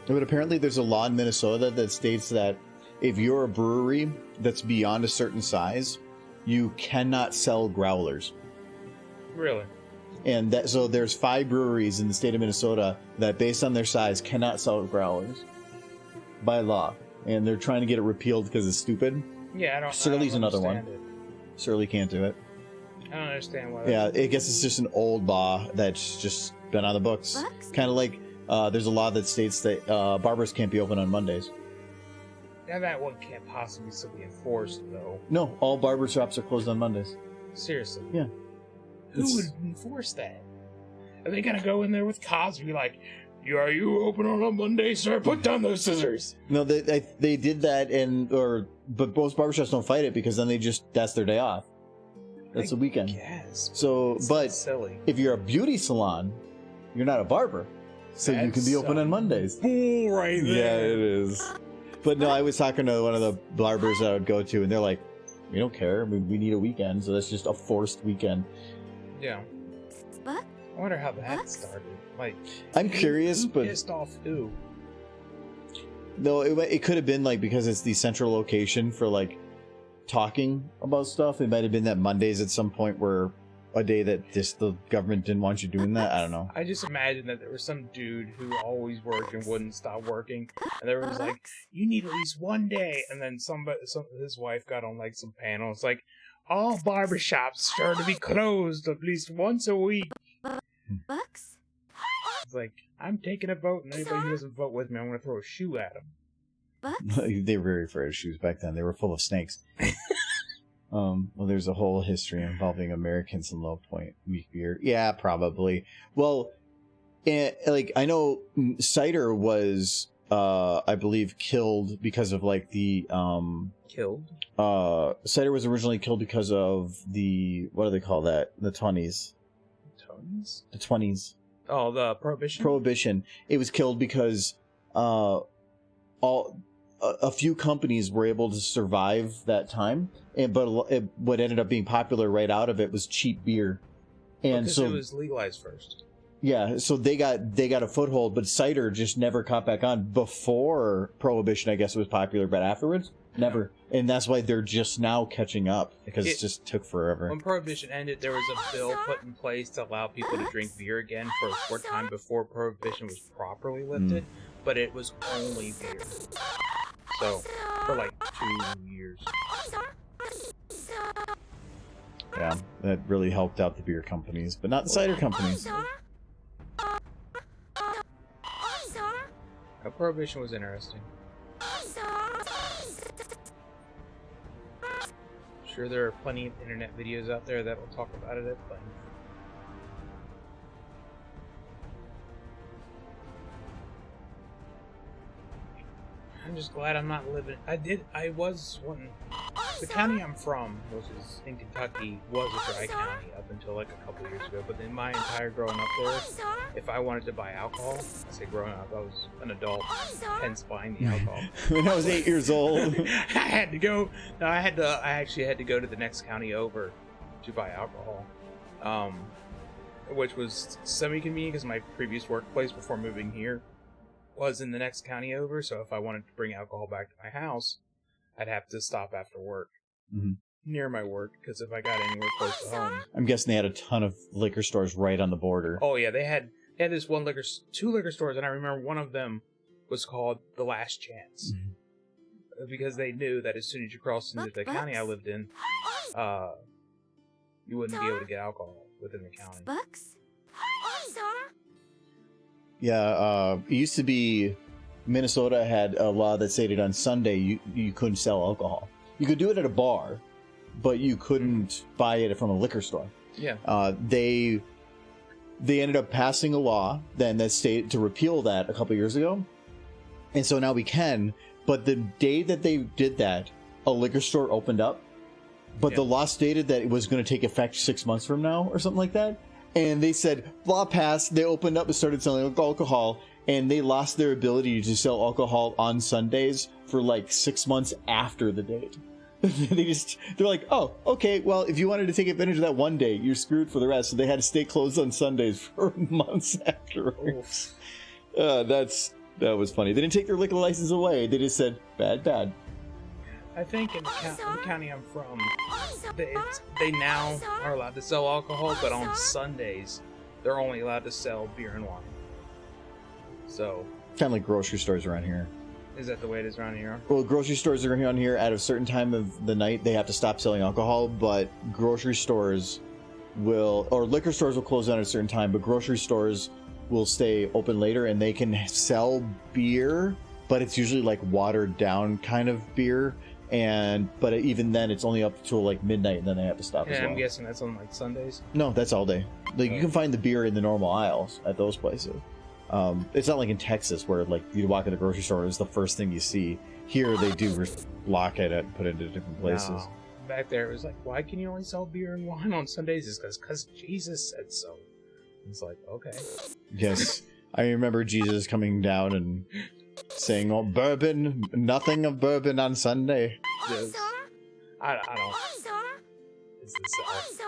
But apparently there's a law in Minnesota that states that if you're a brewery that's beyond a certain size, you cannot sell growlers. Really? And that so there's 5 breweries in the state of Minnesota that, based on their size, cannot sell growlers by law, and they're trying to get it repealed because it's stupid. Yeah, I don't. Surly's I don't another one. understand Surly can't do it. I don't understand why. Yeah, I guess it's just an old law that's just been on the books. Kind of like there's a law that states that barbers can't be open on Mondays. Now that one can't possibly still be enforced, though. No, all barber shops are closed on Mondays. Seriously. Yeah. Who would enforce that? Are they gonna go in there with cops and be like, "Are you open on a Monday, sir? Put down those scissors." No, they did that, but most barbershops don't fight it because then that's their day off. That's the weekend. Yes. So, but silly. if you're a beauty salon, you're not a barber, so you can be open on Mondays. Bull right there. Yeah, it is. But no, I was talking to one of the barbers I would go to, and they're like, "We don't care. We need a weekend, so that's just a forced weekend." Yeah. I wonder how that started. Like, I'm curious, who but pissed off who? no, it could have been like because it's the central location for like talking about stuff. It might have been that Mondays at some point were a day that just the government didn't want you doing that. I don't know. I just imagine that there was some dude who always worked and wouldn't stop working, and there was like, "You need at least one day," and then his wife got on like some panel. It's like, all barbershops are to be closed at least once a week. It's like, I'm taking a vote, and anybody who doesn't vote with me, I'm going to throw a shoe at them. They were very afraid of shoes back then. They were full of snakes. Well, there's a whole history involving Americans and Low Point wheat beer. Yeah, probably. Well, like I know cider was, I believe, killed because of like the Killed? Cider was originally killed because of the, what do they call that? The 20s. Tons? The 20s. Oh, the Prohibition? Prohibition. It was killed because a few companies were able to survive that time, but what ended up being popular right out of it was cheap beer, and because so it was legalized first. Yeah, so they got a foothold, but cider just never caught back on before Prohibition. I guess it was popular, but afterwards, never. And that's why they're just now catching up, because it just took forever. When Prohibition ended, there was a bill put in place to allow people to drink beer again for a short time before Prohibition was properly lifted, but it was only beer. So, for like 2 years. Yeah, that really helped out the beer companies, but not the cider companies. Prohibition was interesting. Sure, there are plenty of internet videos out there that will talk about it at length. I'm just glad I'm not living. I was one. The county I'm from, which is in Kentucky, was a dry county up until like a couple years ago. But in my entire growing up there, if I wanted to buy alcohol, I say growing up, I was an adult, hence buying the alcohol. When I was 8 years old, I had to go. No, I actually had to go to the next county over to buy alcohol, which was semi-convenient because my previous workplace before moving here was in the next county over. So if I wanted to bring alcohol back to my house, I'd have to stop after work near my work, because if I got anywhere close to home, I'm guessing they had a ton of liquor stores right on the border. Oh yeah, they had this two liquor stores, and I remember one of them was called The Last Chance, because they knew that as soon as you crossed into the county I lived in, you wouldn't be able to get alcohol within the county. Yeah, it used to be Minnesota had a law that stated on Sunday you couldn't sell alcohol. You could do it at a bar, but you couldn't buy it from a liquor store. Yeah. They ended up passing a law then that stated to repeal that a couple years ago, and so now we can. But the day that they did that, a liquor store opened up, but the law stated that it was going to take effect 6 months from now or something like that. And they said, law passed, they opened up and started selling alcohol, and they lost their ability to sell alcohol on Sundays for like 6 months after the date. They're like, oh, okay, well, if you wanted to take advantage of that one day, you're screwed for the rest. So they had to stay closed on Sundays for months afterwards. That was funny. They didn't take their liquor license away. They just said, bad. I think in the county I'm from, they now are allowed to sell alcohol, but on Sundays they're only allowed to sell beer and wine. So, Kind of like grocery stores around here. is that the way it is around here? Well, grocery stores around here at a certain time of the night, they have to stop selling alcohol, but grocery stores or liquor stores will close down at a certain time, but grocery stores will stay open later and they can sell beer, but it's usually like watered down kind of beer. But even then it's only up till like midnight and then they have to stop as And well. I'm guessing that's on like Sundays. No, that's all day. Like you can find the beer in the normal aisles at those places. It's not like in Texas where like you walk in the grocery store, it's the first thing you see. Here they do lock it and put it into different places. No. Back there it was like, why can you only sell beer and wine on Sundays? It's because Jesus said so. It's like, okay. Yes, I remember Jesus coming down and saying, "Oh, bourbon, nothing of bourbon on Sunday." Yes. I don't. It's the South.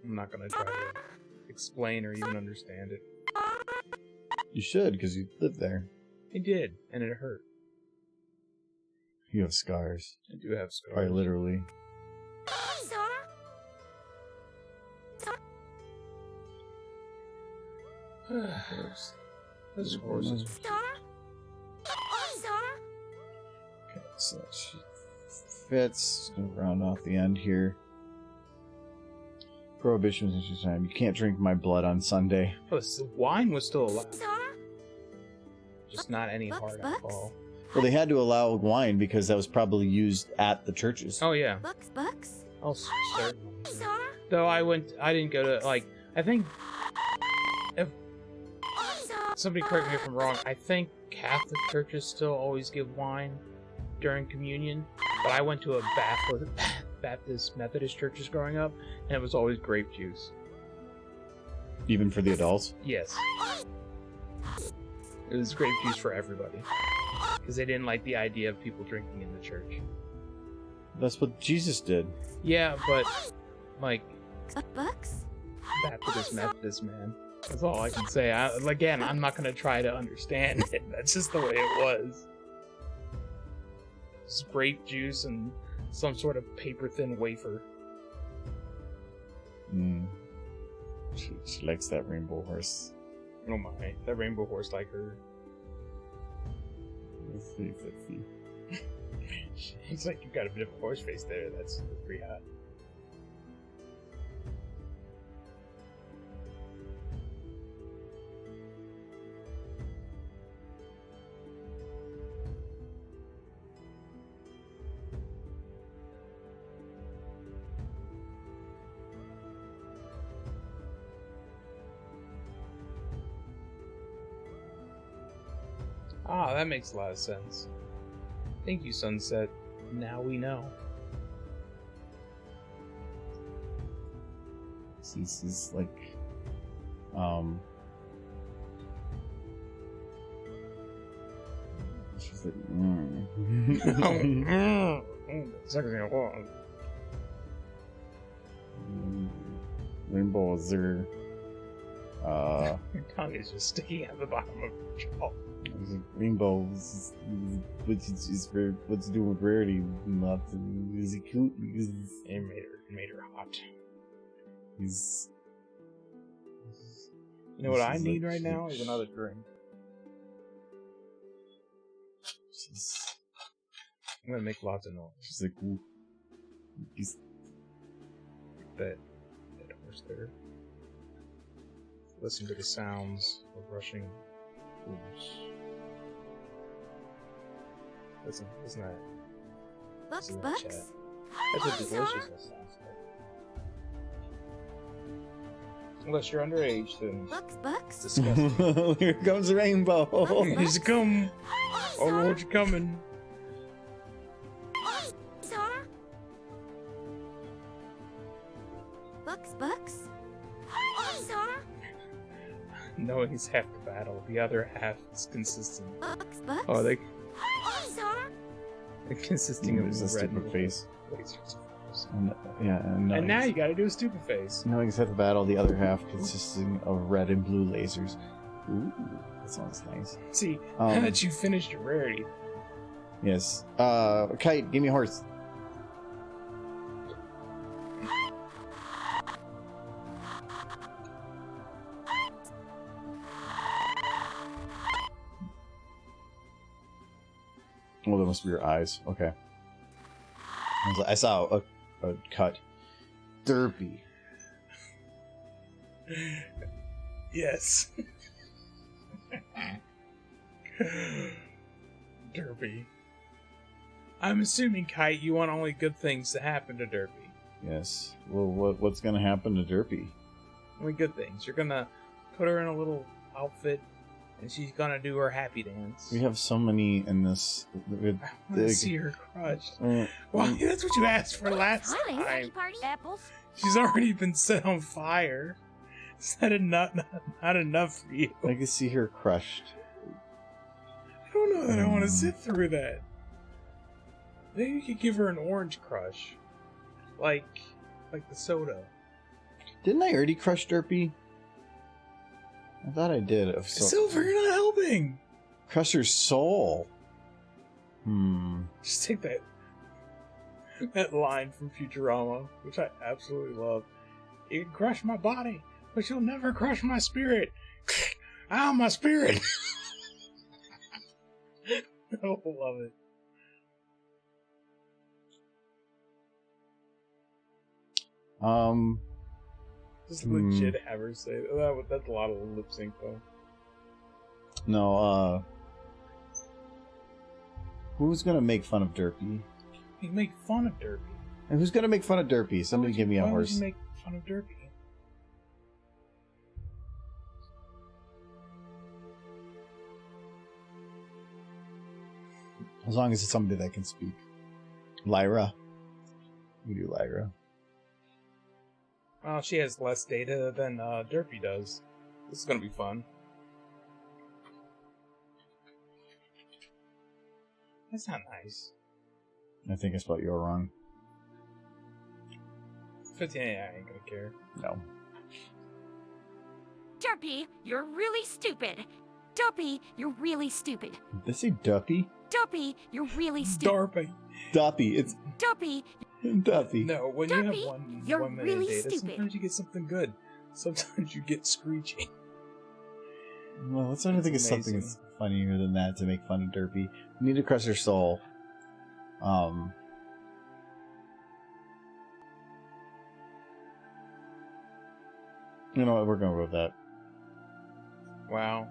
I'm not gonna try to explain or even understand it. You should, because you live there. I did, and it hurt. You have scars. I do have scars. Quite literally. Those horses. Okay, so that fits. Gonna round off the end here. Prohibition is just time. You can't drink my blood on Sunday. Oh, the wine was still allowed. Just not any hard alcohol. Well, they had to allow wine because that was probably used at the churches. Oh yeah. Oh, certainly. Though I didn't go to, like, I think, if somebody correct me if I'm wrong, I think Catholic churches still always give wine during communion, but I went to a Baptist Methodist churches growing up, and it was always grape juice. Even for the adults? Yes. It was grape juice for everybody. Because they didn't like the idea of people drinking in the church. That's what Jesus did. Yeah, but, like, Baptist Methodist, man. That's all I can say. Again, I'm not going to try to understand it. That's just the way it was. It's grape juice and some sort of paper-thin wafer. She likes that rainbow horse. Oh my, that rainbow horse like her. It's like you got a bit of a horse face there. That's pretty hot. Ah, that makes a lot of sense. Thank you, Sunset. Now we know. This is like, she's like, Second thing I want. rainbows are, Your tongue is just sticking out the bottom of your jaw. rainbows, which is for what's to do with rarity. Not is he cute because It made her hot. he's. You know what I She's need like- right now is another drink. I'm gonna make lots of noise. She's like, ooh. He's That horse there. Listen to the sounds of rushing hooves. Listen to that. Listen to that chat. That's what deliciousness sounds like. Unless you're underage, then it's disgusting. Here comes the rainbow. He's come. Oh, Lord, you're coming. Knowing he's half the battle, the other half is consistent. Oh, they're consisting of There's a red stupid face. lasers. And now you gotta do a stupid face. knowing he's half the battle, the other half consisting of red and blue lasers. Ooh, that sounds nice. See, now Um, that you finished your rarity, Yes. Kite, give me a horse. Oh, that must be your eyes. Okay. I saw a cut. Derpy. Yes. Derpy. I'm assuming, Kite, you want only good things to happen to Derpy. Yes. Well, what's gonna happen to Derpy? Only good things. You're gonna put her in a little outfit, and she's gonna do her happy dance. We have so many in this. I want to see her crushed. Well, that's what you asked for last time. Apples. She's already been set on fire. Is that not enough for you? I can see her crushed. I don't know that I want to sit through that. Maybe you could give her an orange crush. Like the soda. Didn't I already crush Derpy? I thought I did. Silver, you're not helping! Crush her soul. Just take that line from Futurama, which I absolutely love. You can crush my body, but you'll never crush my spirit. Ow, my spirit! I love it. Just legit have her say that. That's a lot of lip sync though. No, who's gonna make fun of Derpy? You make fun of Derpy. And who's gonna make fun of Derpy? Somebody give me a Why would horse. you make fun of Derpy? As long as it's somebody that can speak. Lyra. We do Lyra. Well, she has less data than Derpy does. This is gonna be fun. That's not nice. I think I spelled you wrong. 15, I ain't gonna care. No. Derpy, you're really stupid. Derpy, you're really stupid. Did they say Duppy? Derpy, you're really stupid. Derpy. Duppy. It's Derpy, Duppy. No, when Derpy, you have you're 1 minute really data, stupid. sometimes you get something good. Sometimes you get screeching. Well, let's try to think of something amazing. that's funnier than that to make fun of Derpy. We need to crush her soul. You know what? We're gonna go with that. Wow.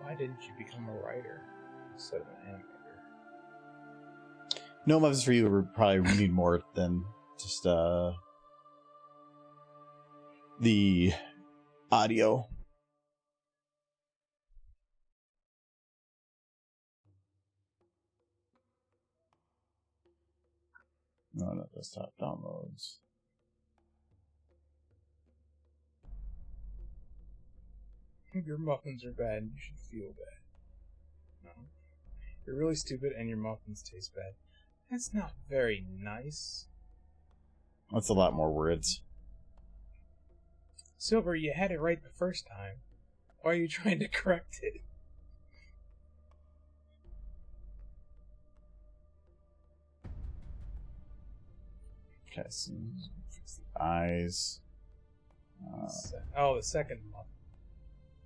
Why didn't you become a writer instead of an animator? No muffins for you. We probably need more than just the audio. No, not desktop downloads. Your muffins are bad and you should feel bad. No. You're really stupid and your muffins taste bad. That's not very nice. That's a lot more words. Silver, you had it right the first time. Why are you trying to correct it? Okay, so fix the eyes. Oh, the second muffin.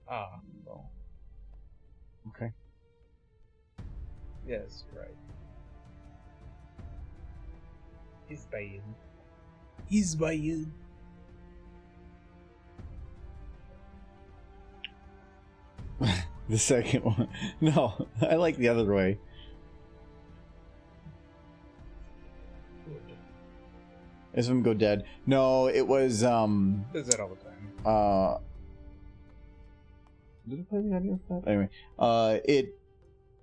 Ah, Well. Okay. yes, you're right. He's bad. He's bad. The second one. No, I like the other way. As them go dead. No, it was Does that all the time. Did I play the audio for that? Anyway,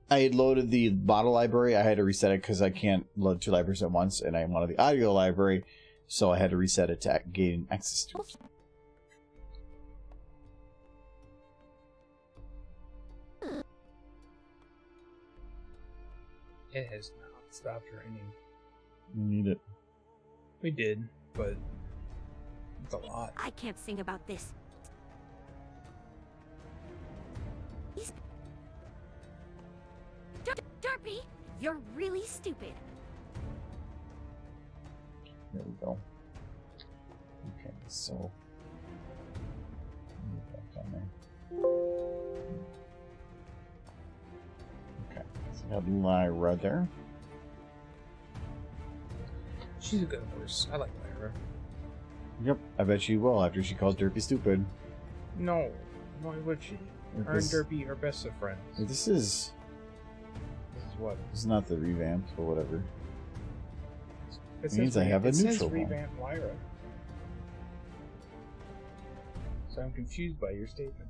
I had loaded the bottle library. I had to reset it because I can't load 2 libraries at once, and I wanted the audio library, so I had to reset it to gain access to it. It has not stopped raining. You need it. We did, but it's a lot. I can't sing about this. Derpy, you're really stupid. There we go. Okay, so move that down there. Okay, Got Lyra there. She's a good horse. I like Lyra. Yep, I bet she will after she calls Derpy stupid. No, why would she? Her and Derpy are best of friends. This is What? This is not the revamp, but whatever. It means I have a neutral says one. revamp Lyra. So I'm confused by your statement.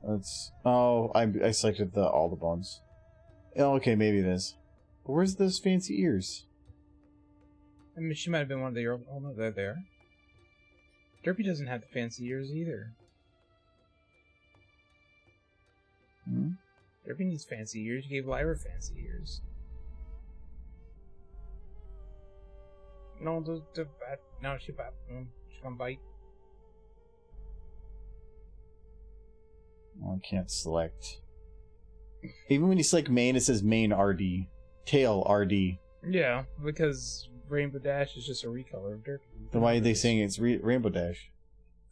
Let's. Oh, I selected all the bones. Oh, okay, maybe it is. But where's those fancy ears? I mean, she might have been one of the early. Oh no, they're there. Derpy doesn't have the fancy ears either. Hmm? Derpy needs fancy ears. You gave Lyra fancy ears. No, the bat. No, she bat. She gonna bite. Oh, I can't select. Even when you select main, it says main RD. Tail RD. Yeah, because Rainbow Dash is just a recolor of Derpy. Then why are they saying it's Rainbow Dash?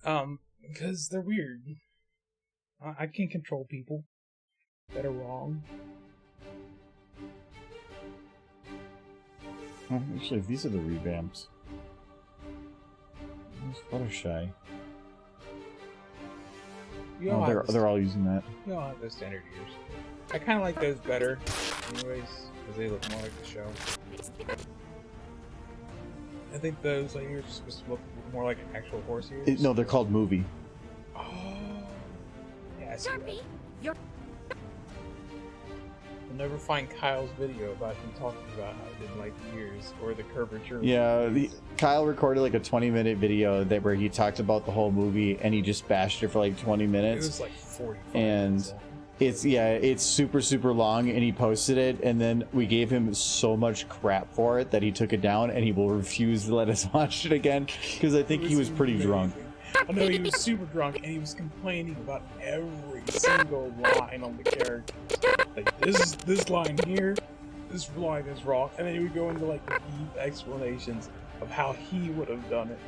Because they're weird. I can't control people that are wrong. Oh, actually, these are the revamps. Where's Fluttershy? You Oh, don't they're all using that. You don't have the standard ears. I kind of like those better, anyways, because they look more like the show. I think those ears are supposed to look more like actual horse ears. No, they're called movie. Oh. Yeah, I see that. Derpy, you're You'll never find Kyle's video about him talking about how he didn't like the ears or the curvature. Yeah, Kyle recorded like a 20-minute video where he talked about the whole movie and he just bashed it for like 20 It minutes. was like 45 And minutes long. it's super long, and he posted it, and then we gave him so much crap for it that he took it down, and he will refuse to let us watch it again because I think he was pretty amazing. drunk. I know he was super drunk, and he was complaining about every single line on the character. Like this line here, this line is wrong, and then he would go into like deep explanations of how he would have done it,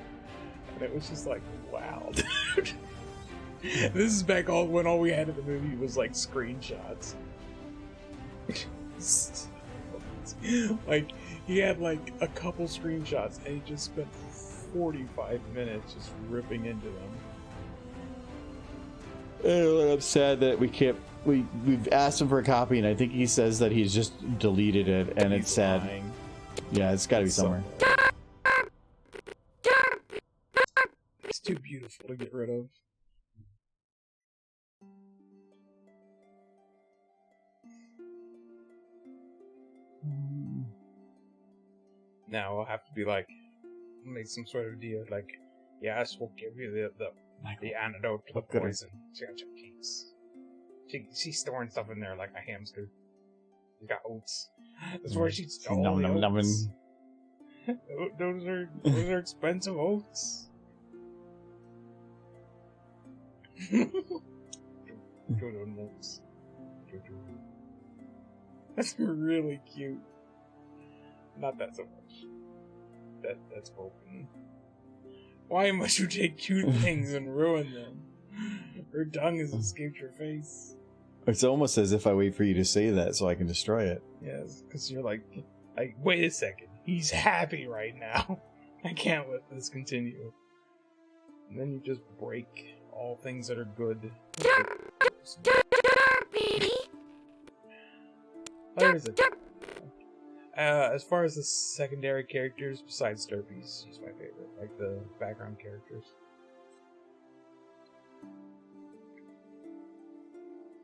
and it was just like, wow, dude. This is back when all we had in the movie was like screenshots. Like he had like a couple screenshots, and he just spent 45 minutes just ripping into them. And I'm sad that we can't. We've asked him for a copy, and I think he says that he's just deleted it, and it's sad. Lying. Yeah, it's got to be somewhere. It's too beautiful to get rid of. Now we'll have to be like, make some sort of deal. Like, yes, we'll give you the antidote to the Good. poison. She got your cheeks. She's storing stuff in there like a hamster. She's got oats. That's where she's storing Nom, the nom, oats. Those are expensive oats. Jojo notes. That's really cute. Not that so much. That's open. Why must you take cute things and ruin them? Her tongue has escaped your face. It's almost as if I wait for you to say that so I can destroy it. Yes, because you're like, wait a second. He's happy right now. I can't let this continue. And then you just break all things that are good. Derpy. Where is it? As far as the secondary characters, besides Derpy's, she's my favorite. Like the background characters.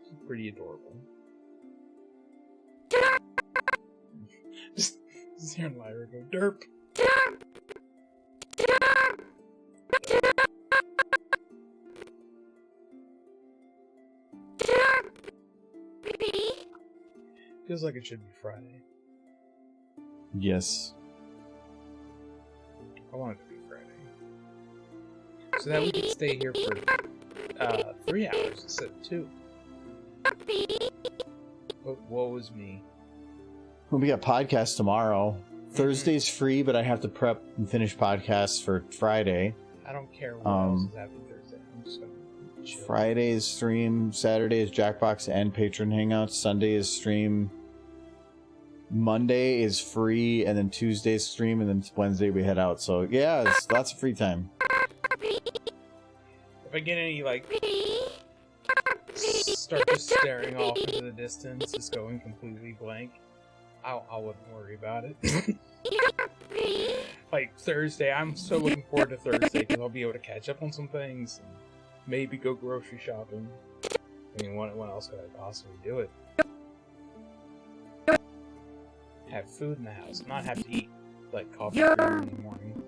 She's pretty adorable. Just hearing Lyra go, derp. Feels like it should be Friday. Yes. I want it to be Friday. So that we can stay here for 3 hours instead of 2. But woe is me. Well, we got podcasts tomorrow. Thursday's free, but I have to prep and finish podcasts for Friday. I don't care what else is happening Thursday. I'm just gonna chill. Friday is stream. Saturday is Jackbox and Patron Hangouts. Sunday is stream. Monday is free, and then Tuesday's stream, and then Wednesday we head out. So yeah, it's lots of free time. If I get any, like, start just staring off into the distance, just going completely blank, I wouldn't worry about it. Like, Thursday, I'm so looking forward to Thursday, because I'll be able to catch up on some things, and maybe go grocery shopping. I mean, when else could I possibly do it? Have food in the house, not have to eat, like, coffee in the morning.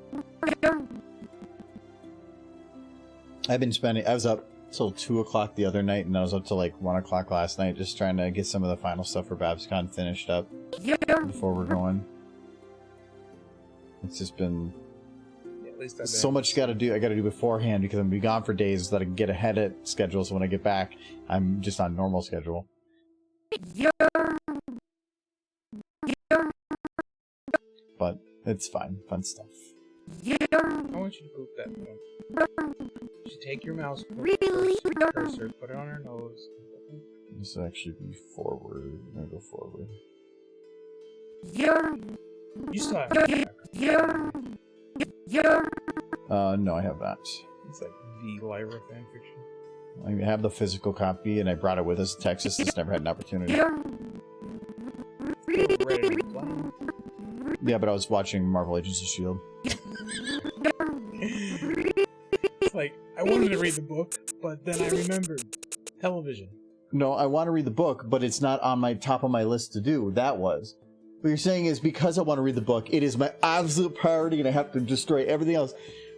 I've been spending. I was up till 2 o'clock the other night, and I was up till like 1 o'clock last night, just trying to get some of the final stuff for BabsCon finished up before we're going. It's just been At least I've so much got to do. I got to do beforehand because I'm gonna be gone for days, so that I can get ahead at schedule. So when I get back, I'm just on normal schedule. But it's fine, fun stuff. I want you to poop that one. You should take your mouse cursor, put it on her nose. This will actually be forward. I'm gonna go forward. You still have it. No, I have not. It's like the Lyra fanfiction. I have the physical copy, and I brought it with us to Texas. Just never had an opportunity. Ready to play. Yeah, but I was watching Marvel Agents of S.H.I.E.L.D. It's like, I wanted to read the book, but then I remembered television. No, I want to read the book, but it's not on my top of my list to do. That was. What you're saying is because I want to read the book, it is my absolute priority, and I have to destroy everything else.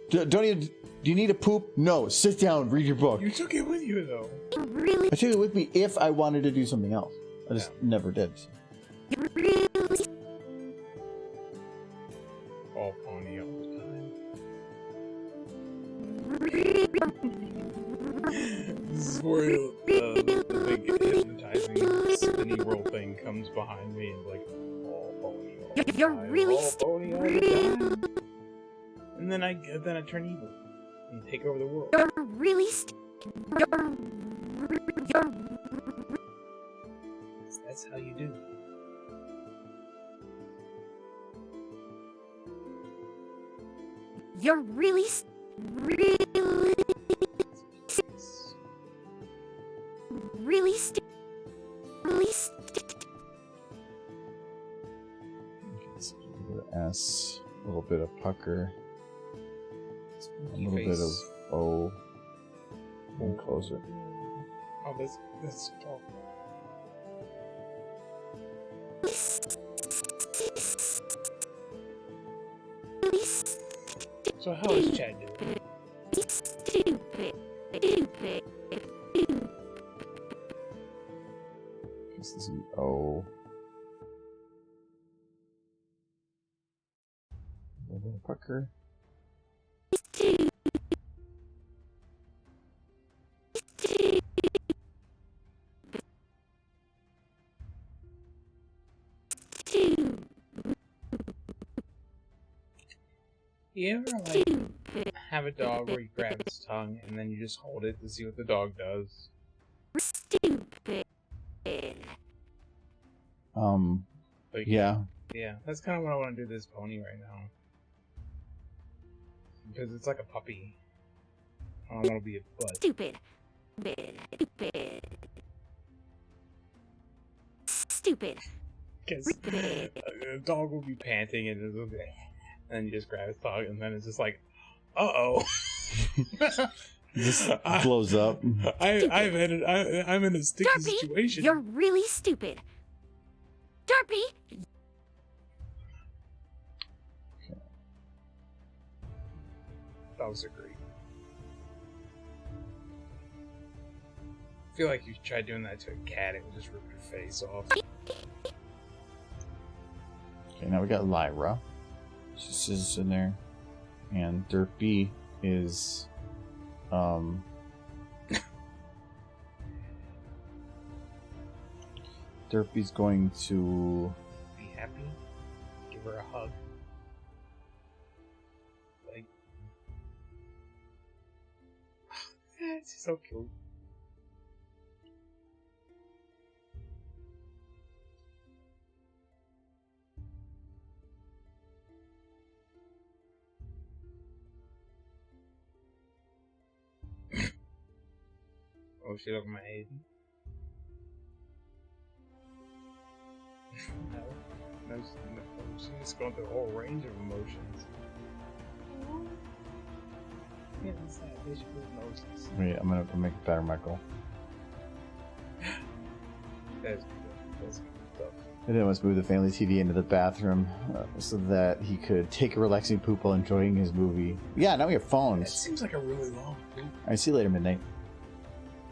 Don't even. Do you need to poop? No. Sit down. Read your book. You took it with you, though. I took it with me if I wanted to do something else. I just never did. All pony all the time. This is where the big hypnotizing spinny whirl thing comes behind me and like, all pony all the You're time, really all pony all the time. And then I turn evil and take over the world. You're really That's how you do. You're really Let's do S, a little bit of pucker, a little bit of O, and close it. Oh, that's oh. So how is Chad doing? stupid. This is the O. A little bit of pucker. You ever like have a dog where you grab its tongue and then you just hold it to see what the dog does? Stupid. Like, Yeah. yeah, that's kind of what I want to do to this pony right now. Because it's like a puppy. I don't want to be a butt. Stupid. Stupid. Because a dog will be panting and it'll be, and then you just grab its tongue and then it's just like, uh-oh. Just blows up. I'm in a sticky Derpy, situation. you're really stupid. Derpy, Dogs are great. I feel like if you tried doing that to a cat, it would just rip your face off. Okay, now we got Lyra. She's just in there. And Derpy is Derpy's going to Be happy. Give her a hug. Like, she's so cute. Oh shit, over my head. no, she's just going through a whole range of emotions. Yeah, that's sad. They should put noses. Wait, I'm gonna make it better, Michael. That's good. That's good stuff. And then let's move the family TV into the bathroom so that he could take a relaxing poop while enjoying his movie. Yeah, now we have That phones. seems like a really long poop. Alright, see you later, Midnight.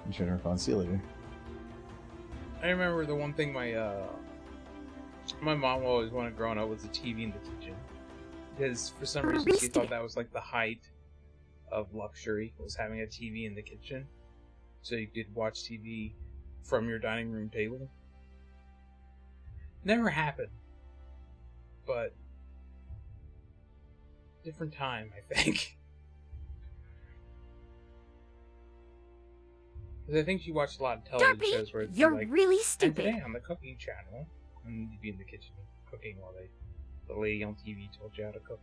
I'm shutting our phone. See you later. I remember the one thing my mom always wanted growing up was a TV in the kitchen. Because for some reason she thought that was like the height of luxury, was having a TV in the kitchen. So you could watch TV from your dining room table. Never happened. But different time, I think. Because I think she watched a lot of television shows where it's You're like, really and stupid. today on the cooking channel, and you'd be in the kitchen cooking while the lady on TV told you how to cook.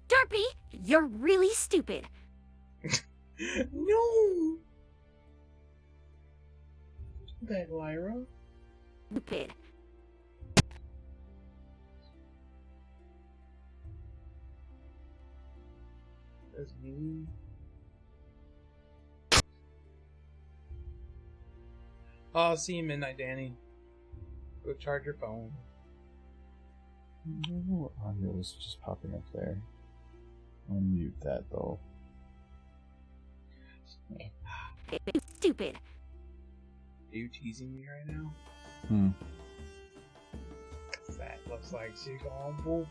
Darby, you're really stupid. No! That Lyra? Stupid. That's me. Oh, see you midnight, Danny. Go charge your phone. No audio was just popping up there. I'll mute that though. Stupid. Are you teasing me right now? Hmm. That looks like she's gone poop.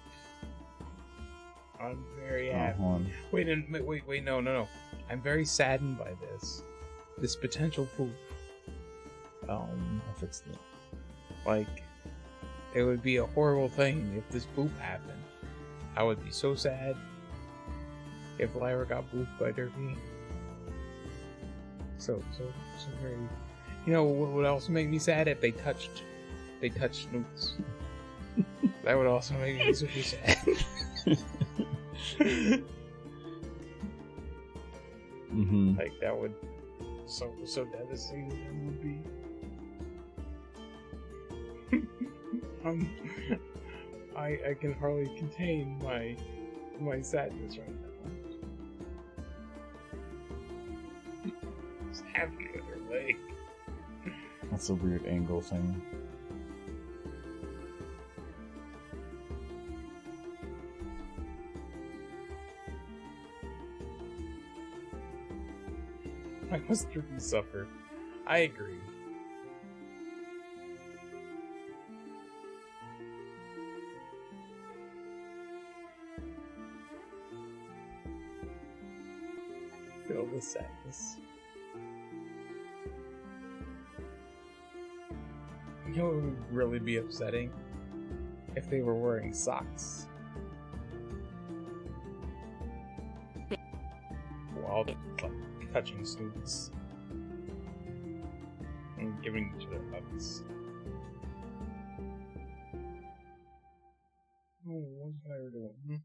I'm very Oh, happy. hold on. Wait, no. I'm very saddened by this potential poop. I fixed it. Like, it would be a horrible thing if this poop happened. I would be so sad if Lyra got pooped by Derby. So very. You know what would also make me sad if they touched Snoots. That would also make me super sad. Mm-hmm. Like that would so devastating that would be. I can hardly contain my sadness right now. Just happy with her leg. That's a weird angle thing. Why must Turkey suffer? I agree. Feel the sadness. You know what would really be upsetting? If they were wearing socks. While touching Snoots. And giving each other hugs. Oh, what's Lyra doing?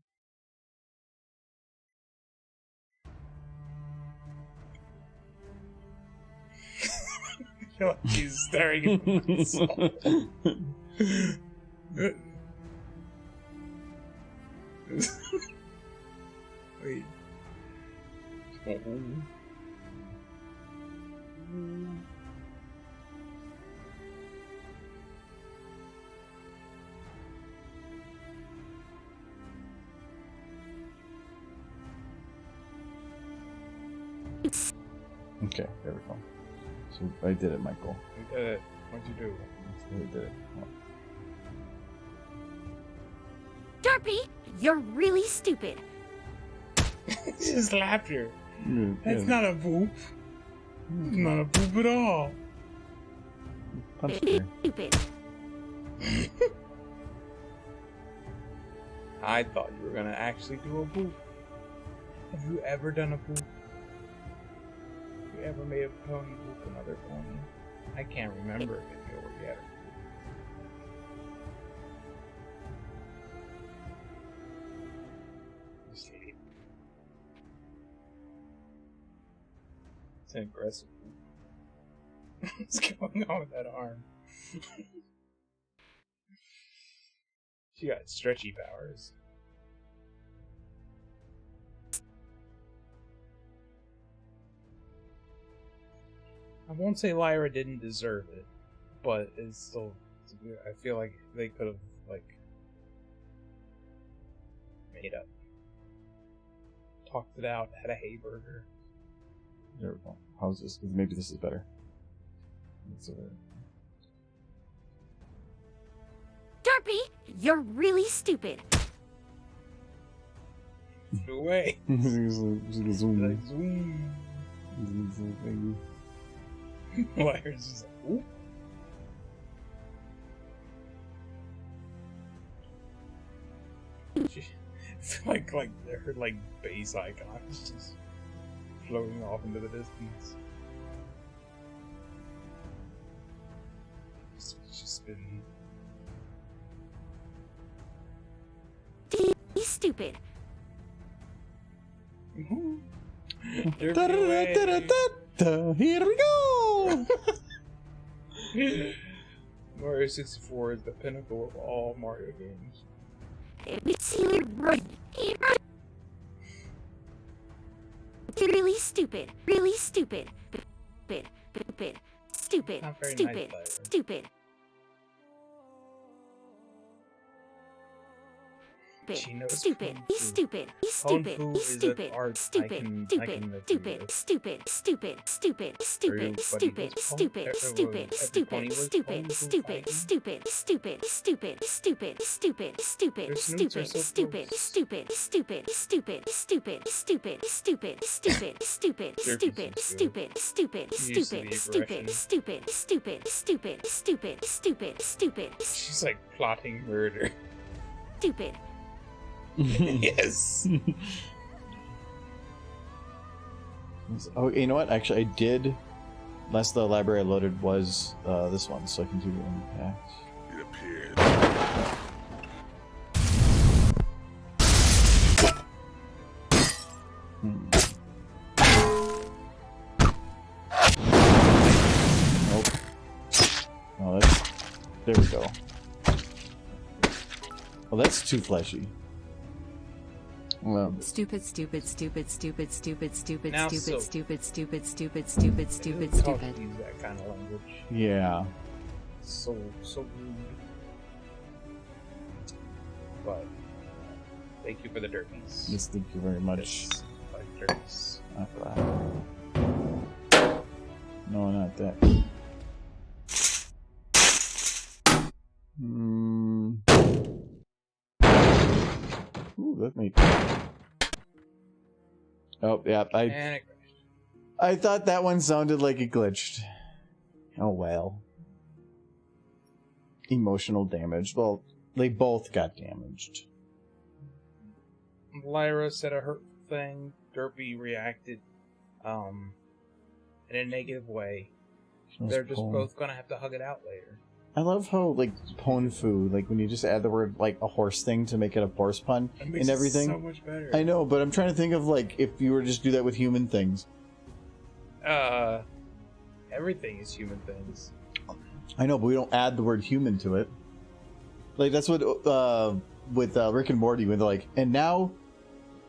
I feel like he's staring at himself. Wait. Okay, there we go. So I did it, Michael. We did it. What'd you do? I did it. Darby, you're really stupid. Just laughter. Mm, That's yeah. not a boop. It's not a boop at all. Punch there. Stupid. I thought you were gonna actually do a boop. Have you ever done a boop? Have you ever made a pony boop another pony? I can't remember if you ever yet. It's an aggressive boop. What's going on with that arm? She got stretchy powers. I won't say Lyra didn't deserve it, but it's still. I feel like they could have made up, talked it out, had a hay burger. There we go. How's this? Maybe this is better. Derpy, you're really stupid. Go away. Zoom. Like, zoom. Lyra's just like, ooh. She, I feel like her base icon is just floating off into the distance. It's just been He's stupid. Here we go! Mario 64 is the pinnacle of all Mario games. Really stupid. Really stupid. Stupid. Not very Stupid. nice, Lyra. Stupid. She knows Stupid. Kung He's Fu. stupid. He's Kung stupid. Fu He's is an stupid. art I Stupid. can Stupid. agree Stupid. with. Stupid. Stupid. Stupid. Stupid. Everybody Stupid. was Stupid. Kung- Stupid. every Stupid. pony was Stupid. Kung Fu Stupid. fighting. Stupid. Stupid. Stupid. Stupid. Stupid. Stupid. Their snoots are Stupid. so Stupid. close. Stupid. Stupid. Stupid. Stupid. Stupid. Stupid. Stupid. Stupid. Derpy Stupid. seems Stupid. good. Stupid. Used to the Stupid. aggression. Stupid. Stupid. Stupid. Stupid. Stupid. Stupid. She's like plotting murder. Stupid. Yes. Oh, you know what? Actually, I did. Last the library I loaded was this one, so I can do impact. It appears. Nope. Oh, that's. There we go. Well, that's too fleshy. Well, Stupid, stupid, stupid, stupid, stupid, stupid, Now stupid, so- stupid, stupid, stupid, stupid, stupid, Don't talk stupid. to use that kind of language. yeah. So rude. But thank you for the derbies. Yes, thank you very much. Yes, like derbies. No, not that. Ooh, that made. Oh, yeah. And it crashed. I thought that one sounded like it glitched. Oh well. Emotional damage. Well, they both got damaged. Lyra said a hurtful thing. Derpy reacted in a negative way. They're just both gonna have to hug it out later. I love how, like, pon fu, like, when you just add the word, like, a horse thing to make it a horse pun It makes and everything. it so much better. I know, but I'm trying to think of, like, if you were to just do that with human things. Everything is human things. I know, but we don't add the word human to it. Like, that's what, with Rick and Morty, when they're like, and now,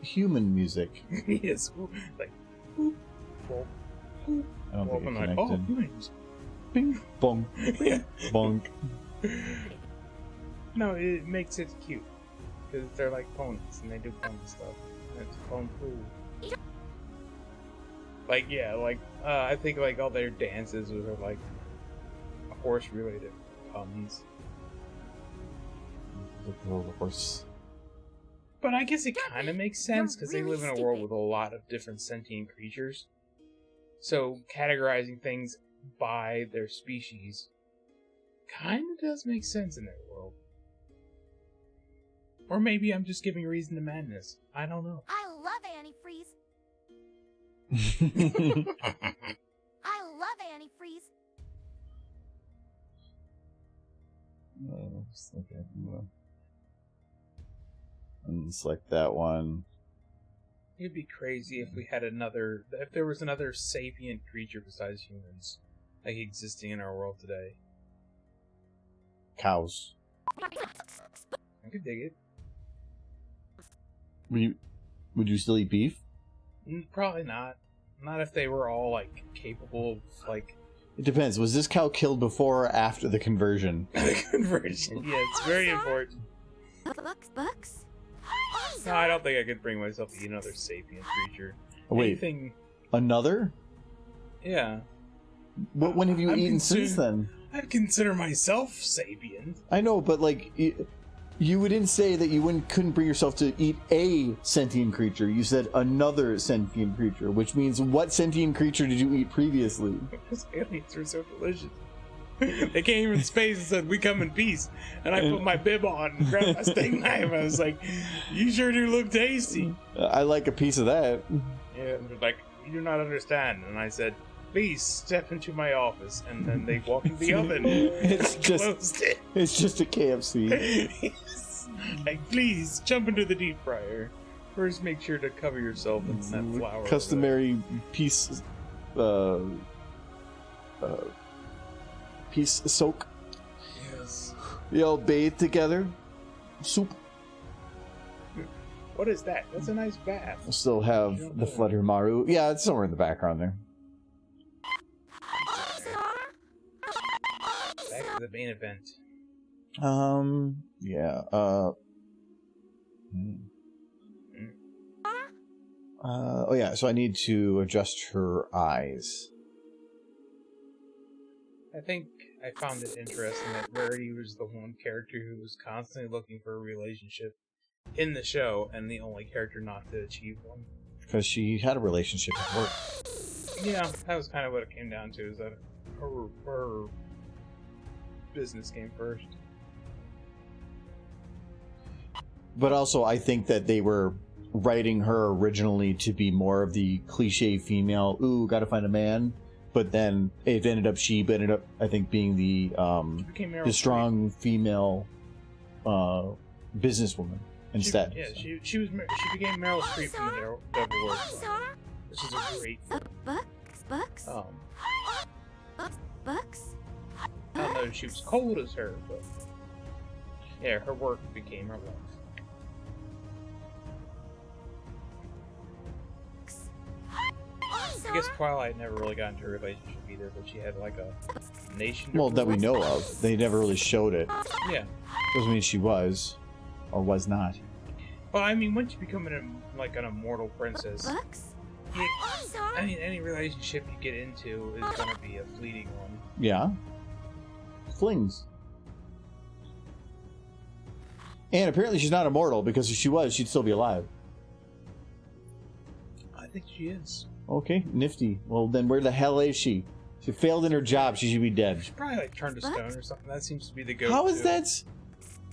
human music. Yes, like, boop, boop, boop. I don't think Well, it I'm like, connected. oh, humans. Bing, bong, Yeah. bonk. No, it makes it cute because they're like ponies and they do pony stuff. And it's pon fu. Like I think like all their dances are like horse-related puns. The little horse. But I guess it kind of makes sense because they really live in a world stupid. with a lot of different sentient creatures. So categorizing things by their species kind of does make sense in their world. Or maybe I'm just giving reason to madness. I don't know. I love antifreeze. I love antifreeze. Just look at them, and select that one. It'd be crazy if we had if there was another sapient creature besides humans like existing in our world today. Cows. I could dig it. Would you still eat beef? Probably not. Not if they were all like capable of like It depends. Was this cow killed before or after the conversion? the conversion. Yeah, it's very important. Bucks? No, I don't think I could bring myself to eat another sapient creature. Oh, wait, Anything, another? yeah. When have you I'm eaten since then? I consider myself sapient. I know, but like, you didn't say that you couldn't bring yourself to eat a sentient creature. You said another sentient creature, which means what sentient creature did you eat previously? Because aliens are so delicious. They came from space and said, "We come in peace." And I put my bib on and grabbed my steak knife. I was like, "You sure do look tasty." I like a piece of that. Yeah, and they're like, "You do not understand." And I said, "Please step into my office." And then they walked in the oven. It's and just- closed it. It's just a KFC. Like, please jump into the deep fryer. First, make sure to cover yourself in that flour. over Customary piece, piece soak. there. Yes. You all bathe together. Soup. What is that? That's a nice bath. We'll still have the Flutter Maru. Yeah, it's somewhere in the background there. Back to the main event. Yeah, oh yeah, so I need to adjust her eyes. I think I found it interesting that Rarity was the one character who was constantly looking for a relationship in the show, and the only character not to achieve one. Because she had a relationship at work. Yeah, that was kind of what it came down to, is that her business came first. But also, I think that they were writing her originally to be more of the cliche female, ooh, gotta find a man. But then it ended up, I think, being She became Meryl the strong female businesswoman instead. She became Meryl Streep from the Devil Wears Prada, which is a great film. Bucks? Bucks? I don't know if she was cold as her, but yeah, her work became her life. I guess Twilight never really got into a relationship either, but she had like a nation. Well, that we know of. They never really showed it. Yeah. Doesn't mean she was, or was not. Well, I mean, once you become an immortal princess, I mean, any relationship you get into is gonna be a fleeting one. Yeah. Flings. And apparently she's not immortal, because if she was, she'd still be alive. I think she is. Okay, nifty. Well, then where the hell is she? She failed in her job. She should be dead. She probably like turned to stone or something. That seems to be the go-to. How is that?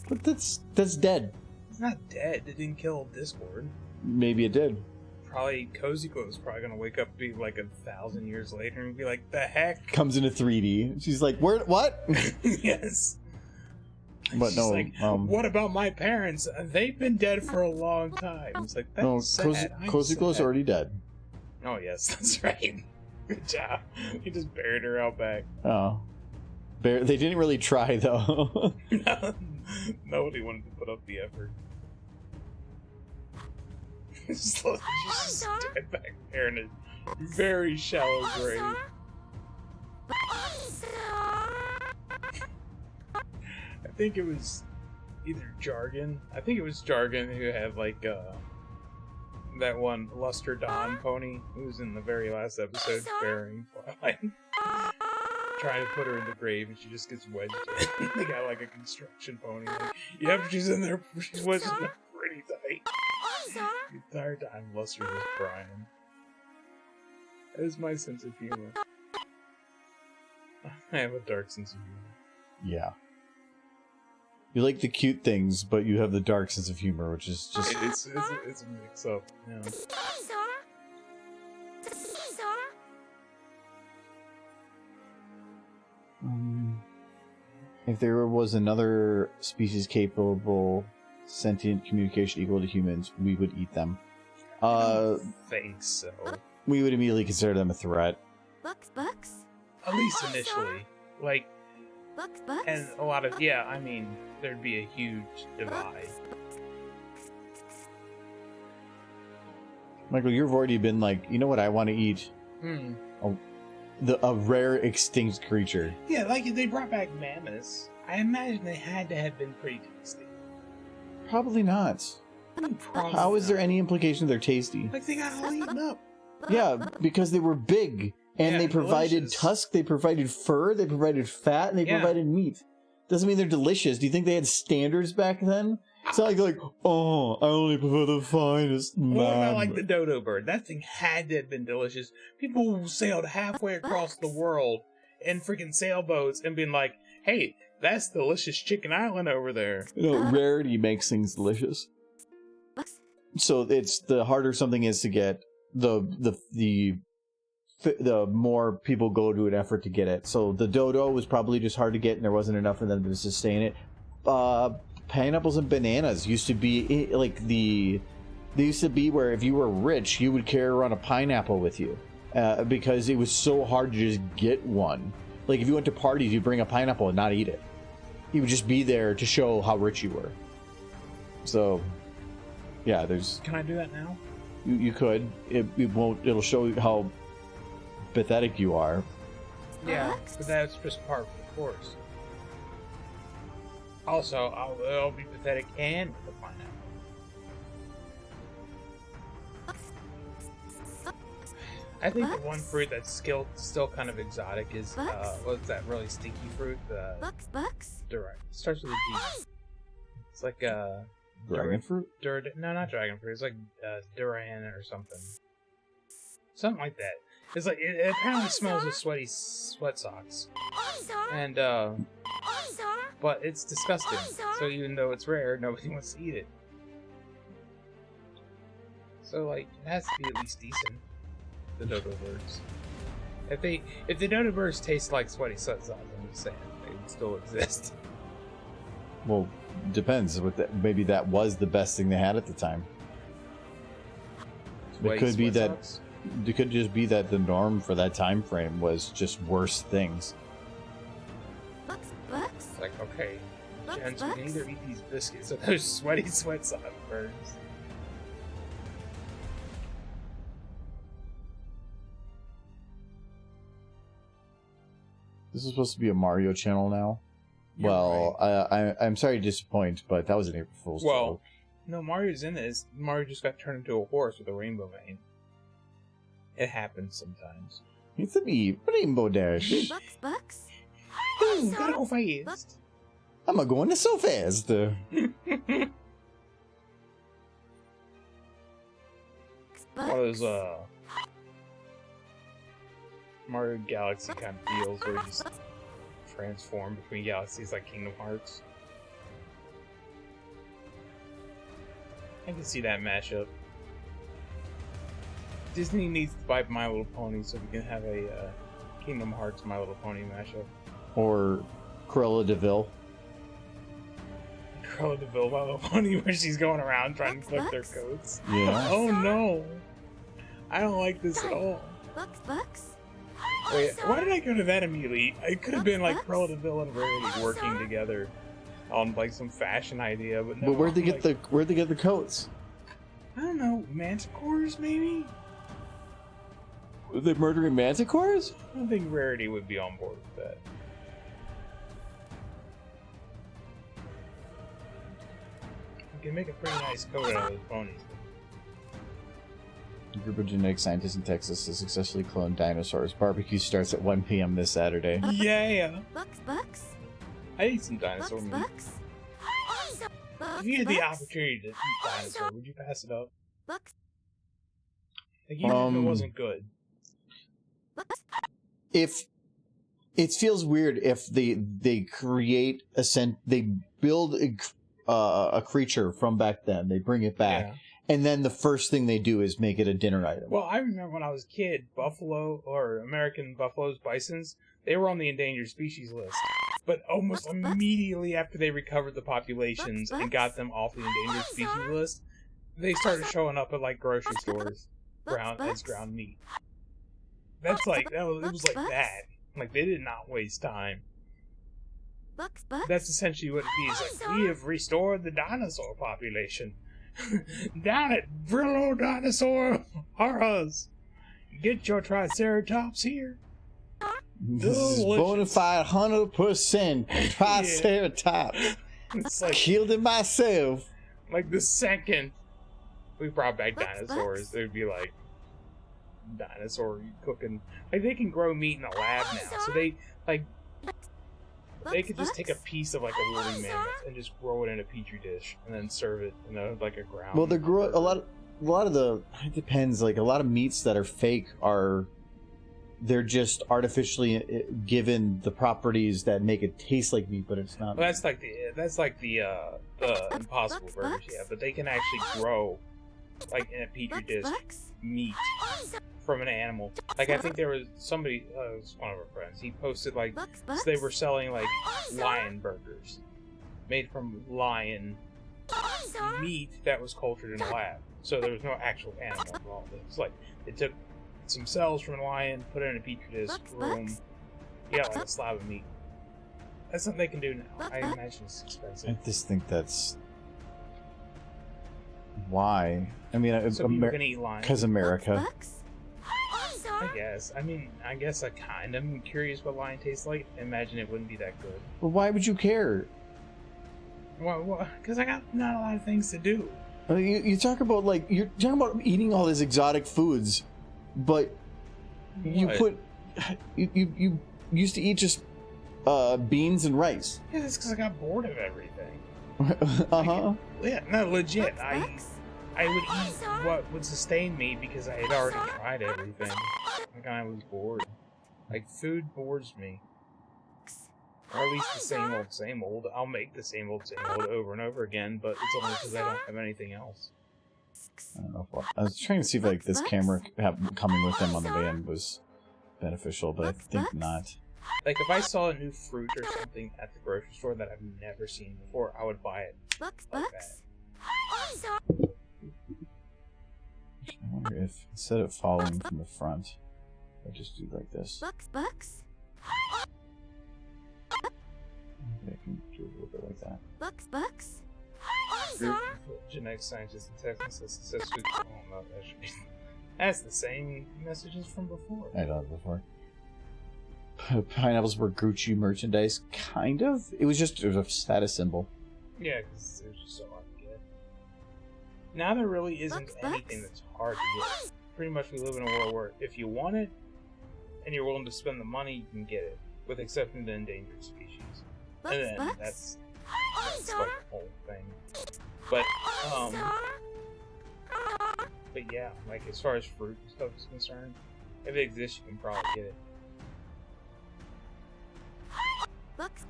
But that's dead. It's not dead. It didn't kill Discord. Maybe it did. Probably Cozy Glow is probably gonna wake up, be like 1,000 years later, and be like, "The heck?" Comes into 3D. She's like, "Where? What?" Yes. But She's no. like, what about my parents? They've been dead for a long time. It's like, that's No, sad. Cozy Glow's sad. already dead. Oh yes, that's right. Good job. He just buried her out back. Oh. They didn't really try, though. Nobody wanted to put up the effort. She's just dead back there in a very shallow grave. I think it was either Jargon. I think it was Jargon who had like that one Luster Dawn pony who was in the very last episode burying Twilight. Trying to put her in the grave and she just gets wedged in. They got like a construction pony. Like, yep, she's in there. She's wedged in there pretty tight. The entire time Luster was crying. That is my sense of humor. I have a dark sense of humor. Yeah. You like the cute things, but you have the dark sense of humor, which is just... It's a mix up, yeah. If there was another species capable sentient communication equal to humans, we would eat them. I don't think so. We would immediately consider them a threat. Bucks? At least initially. Like, and a lot of, yeah, I mean, there'd be a huge divide. Michael, you've already been like, you know what I want to eat? A rare extinct creature. Yeah, like if they brought back mammoths, I imagine they had to have been pretty tasty. Probably not. Probably How is there not. any implication they're tasty? Like, they got all eaten up. Yeah, because they were big, and Yeah, they provided delicious. tusk, they provided fur, they provided fat, and they Yeah. provided meat. Doesn't mean they're delicious. Do you think they had standards back then? It's not like, oh, I only prefer the finest What about man. like the dodo bird? That thing had to have been delicious. People sailed halfway across the world in freaking sailboats and been like, hey, that's delicious Chicken Island over there. You know, rarity makes things delicious. So it's the harder something is to get, the more people go to an effort to get it. So the dodo was probably just hard to get, and there wasn't enough for them to sustain it. Pineapples and bananas used to be like they used to be where if you were rich, you would carry around a pineapple with you because it was so hard to just get one. Like if you went to parties, you'd bring a pineapple and not eat it. You would just be there to show how rich you were. So, yeah, there's. Can I do that now? You could. It won't. It'll show you how pathetic you are. Yeah, but that's just part of the course. Also, I'll be pathetic and with a pineapple. I think the one fruit that's still kind of exotic is what's that really stinky fruit? The Durant. Starts with a D. It's like Dragon fruit? No, not dragon fruit. It's like durian or something. Something like that. It's like it apparently smells of sweat socks. And but it's disgusting. So even though it's rare, nobody wants to eat it. So like it has to be at least decent. The dodo birds. If the dodo birds taste like sweaty sweat socks, I'm just saying they would still exist. Well, depends. Maybe that was the best thing they had at the time. It could be that. Socks? It could just be that the norm for that time frame was just worse things. It's like, okay, gents, we can either eat these biscuits or those sweaty sweat sock birds. This is supposed to be a Mario channel now. You're Well, I'm sorry to disappoint, but that was an April Fool's Well, joke. no, Mario's in this. Mario just got turned into a horse with a rainbow mane. It happens sometimes. It's a me, Rainbow Dash. Ooh, gotta go fast. I'm going so fast. One of those Mario Galaxy kind of deals where you just transform between galaxies like Kingdom Hearts. I can see that mashup. Disney needs to buy My Little Pony so we can have a Kingdom Hearts My Little Pony mashup. Or Cruella DeVille. Cruella DeVille My Little Pony where she's going around trying to collect their coats. Yeah. Oh no! I don't like this at all. Wait, why did I go to that immediately? It could have been like Cruella DeVille and Rarity working together on like some fashion idea, but no. But where'd they I'm get the coats? I don't know, manticores maybe? Were they murdering manticores? I don't think Rarity would be on board with that. You can make a pretty nice coat out of those ponies. A group of genetic scientists in Texas has successfully cloned dinosaurs. Barbecue starts at 1 p.m. this Saturday. Yeah! I ate some dinosaur meat. If you had the opportunity to eat dinosaur, would you pass it up? Like, even if it wasn't good. If it feels weird if they create they build a creature from back then, they bring it back, Yeah. and then the first thing they do is make it a dinner item. Well, I remember when I was a kid, buffalo, or American buffaloes, bisons, they were on the endangered species list. But almost immediately after they recovered the populations and got them off the endangered species list, they started showing up at like grocery stores as ground meat. That's like, it was like that. Like, they did not waste time. Bucks. That's essentially what it is. Like, we have restored the dinosaur population. Down it, Brillo dinosaur horrors. Get your Triceratops here. This is Delicious. bona fide 100% Triceratops. It's like, Killed it myself. like the second we brought back Bucks. dinosaurs, there'd be like dinosaur cooking. Like, they can grow meat in a lab now, so they like they could just take a piece of like a woolly mammoth and just grow it in a petri dish and then serve it in a like a ground. Well, a lot of the, it depends. Like a lot of meats that are fake they're just artificially given the properties that make it taste like meat, but it's not. Well, that's like the Impossible Burgers, yeah. But they can actually grow like in a petri dish meat from an animal. Like, I think there was somebody, it was one of our friends. He posted like so they were selling like lion burgers made from lion meat that was cultured in a lab. So there was no actual animal involved. It's like they took some cells from a lion, put it in a petri dish, boom. Yeah, like a slab of meat. That's something they can do now. I imagine it's I expensive. just think that's why. I mean, So people can eat lion. because America. I guess. I mean, I guess I kind of am curious what lion tastes like. I imagine it wouldn't be that good. Well, why would you care? Well, because I got not a lot of things to do. I mean, you talk about like you're talking about eating all these exotic foods, but you What? put you used to eat just beans and rice. Yeah, that's because I got bored of everything. Uh-huh. Yeah, no, legit. I would eat what would sustain me because I had already tried everything. Like, I was bored. Like, food bores me. Or at least the same old. I'll make the same old over and over again, but it's only because I don't have anything else. I don't know if I was trying to see if like this camera coming with them on the van was beneficial, but I think not. Like, if I saw a new fruit or something at the grocery store that I've never seen before, I would buy it. Like that. I wonder if instead of falling from the front, I just do like this. Bucks. Maybe I can do a little bit like that. Bucks. Group of genetic scientists and technicists says food. Oh no, that should be. That's the same messages from before. I done it before. Pineapples were Gucci merchandise, kind of. It was a status symbol. Yeah, because there's just so hard to get. Now there really isn't anything that's hard to get. Pretty much we live in a world where if you want it, and you're willing to spend the money, you can get it. With exception to endangered species. And then that's like the whole thing. But yeah, like as far as fruit and stuff is concerned, if it exists you can probably get it.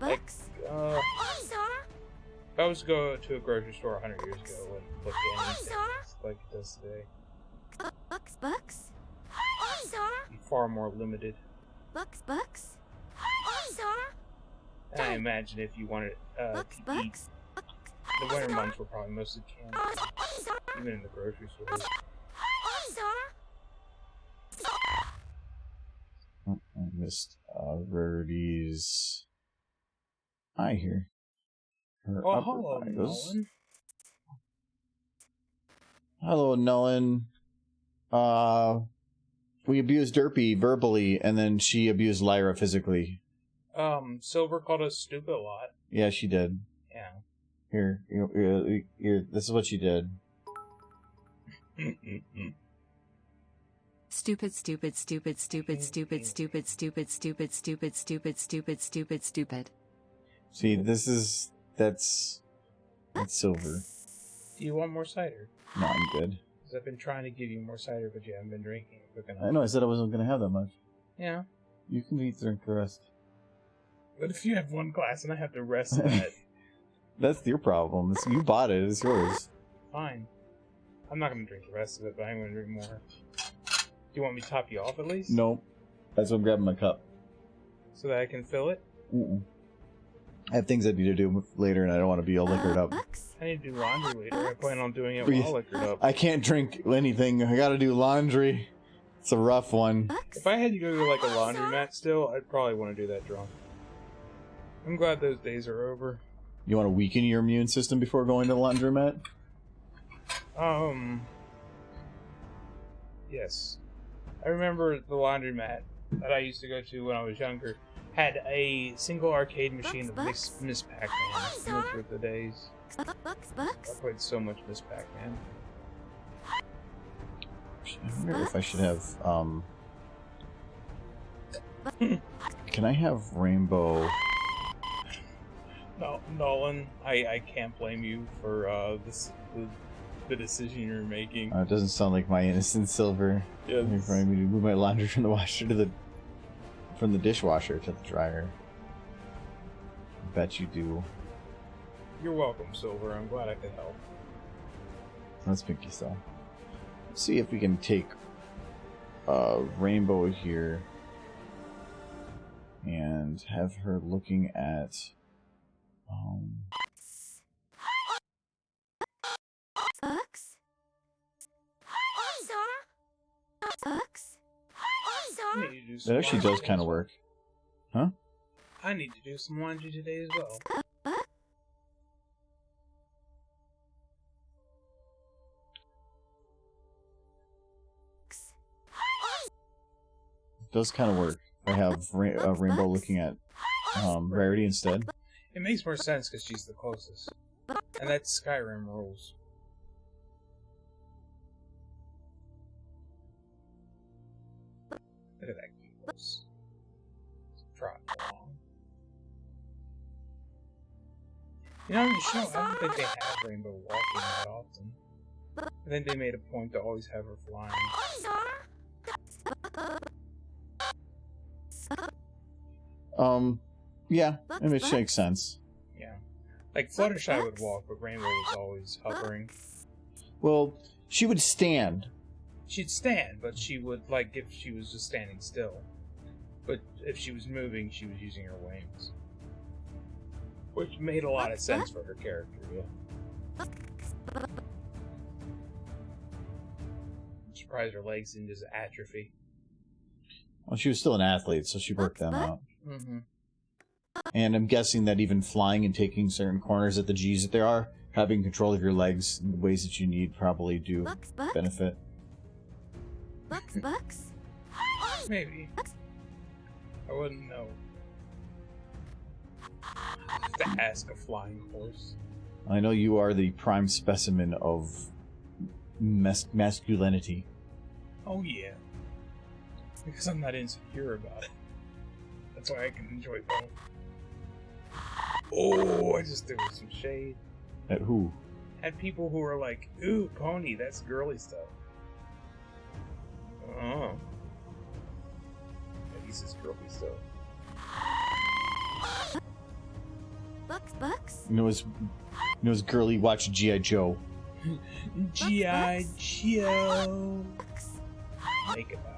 Like, if I was to go to a grocery store 100 years ago and look at anything like it does today, it'd be far more limited. And I imagine if you wanted to eat, the winter months were probably mostly canned, even in the grocery stores. I missed Rarity's eye here. Her Oh, upper hello, eye goes- Nolan. Hello, Nolan. We abused Derpy verbally, and then she abused Lyra physically. Silver called us stupid a lot. Yeah, she did. Yeah. Here, this is what she did. Stupid. See, that's Silver. Do you want more cider? No, I'm good. Because I've been trying to give you more cider, but you haven't been drinking it quick enough. I know, I said I wasn't going to have that much. Yeah. You can drink the rest. What if you have one glass and I have the rest of that? That's your problem. You bought it. It's yours. Fine. I'm not going to drink the rest of it, but I'm going to drink more. Do you want me to top you off at least? Nope. That's why I'm grabbing my cup. So that I can fill it? Mm-mm. I have things I need to do later, and I don't want to be all liquored up. I need to do laundry later. I plan on doing it while liquored up. I can't drink anything. I gotta do laundry. It's a rough one. If I had to go to like a laundromat still, I'd probably want to do that drunk. I'm glad those days are over. You want to weaken your immune system before going to the laundromat? Yes. I remember the laundromat that I used to go to when I was younger had a single arcade machine of Miss Pac-Man. Those were the days. I played so much Miss Pac-Man. I wonder if I should have, Can I have rainbow? No, Nolan, I can't blame you for the decision you're making. It doesn't sound like my innocent silver. Yeah, You're trying me to move my laundry from the washer to from the dishwasher to the dryer. I bet you do. You're welcome, Silver. I'm glad I could help. That's Pinky Cell. Let's see if we can take Rainbow here and have her looking at that actually does kind of work. Huh? I need to do some laundry today as well. It does kind of work. I have Rainbow looking at Rarity instead. It makes more sense because she's the closest. And that's Skyrim rules. Look at that close. Trot along. You know, in the show, I don't think they have Rainbow walking that often. I think they made a point to always have her flying. Yeah, it makes sense. Yeah. Like, Fluttershy would walk, but Rainbow was always hovering. Well, she would stand. She'd stand, but she would, like, if she was just standing still. But if she was moving, she was using her wings. Which made a lot of sense for her character, yeah. I'm surprised her legs didn't just atrophy. Well, she was still an athlete, so she worked them out. Mm-hmm. And I'm guessing that even flying and taking certain corners at the G's that there are, having control of your legs in the ways that you need probably do benefit. Maybe. I wouldn't know. I have to ask a flying horse. I know you are the prime specimen of masculinity. Oh yeah. Because I'm not insecure about it. That's why I can enjoy both. Oh, I just threw some shade. At who? At people who are like, ooh, pony, that's girly stuff. Oh. At least it's girly stuff. You know, it's girly. Watch G.I. Joe. G.I. Joe. Make it power.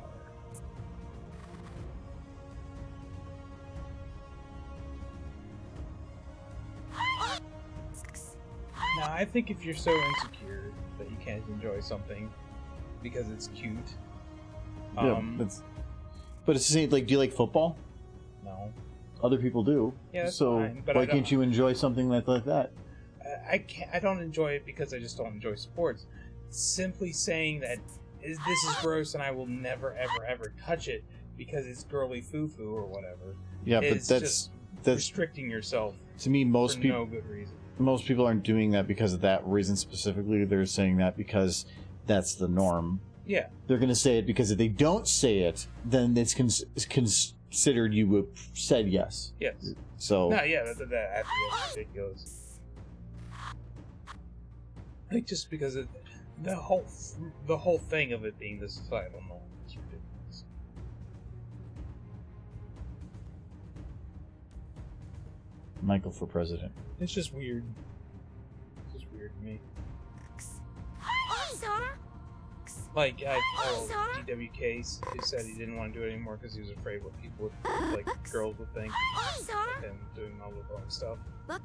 Now, I think if you're so insecure that you can't enjoy something because it's cute. Yeah, but it's the same. Like, do you like football? No. Other people do. Yeah, that's so fine, but why can't you enjoy something like that? I don't enjoy it because I just don't enjoy sports. Simply saying that this is gross and I will never ever ever touch it because it's girly foo-foo or whatever. Yeah, but that's restricting yourself. To me, most people no good reason. Most people aren't doing that because of that reason specifically. They're saying that because that's the norm. Yeah. They're going to say it because if they don't say it, then it's considered you have said yes. Yes. So. No, yeah, that's ridiculous. Like, just because of the whole thing of it being the societal norm is ridiculous. Michael for president. It's just weird. It's just weird to me. Like, DWK who said he didn't want to do it anymore because he was afraid what people would, like, girls would think of him doing all the wrong stuff. I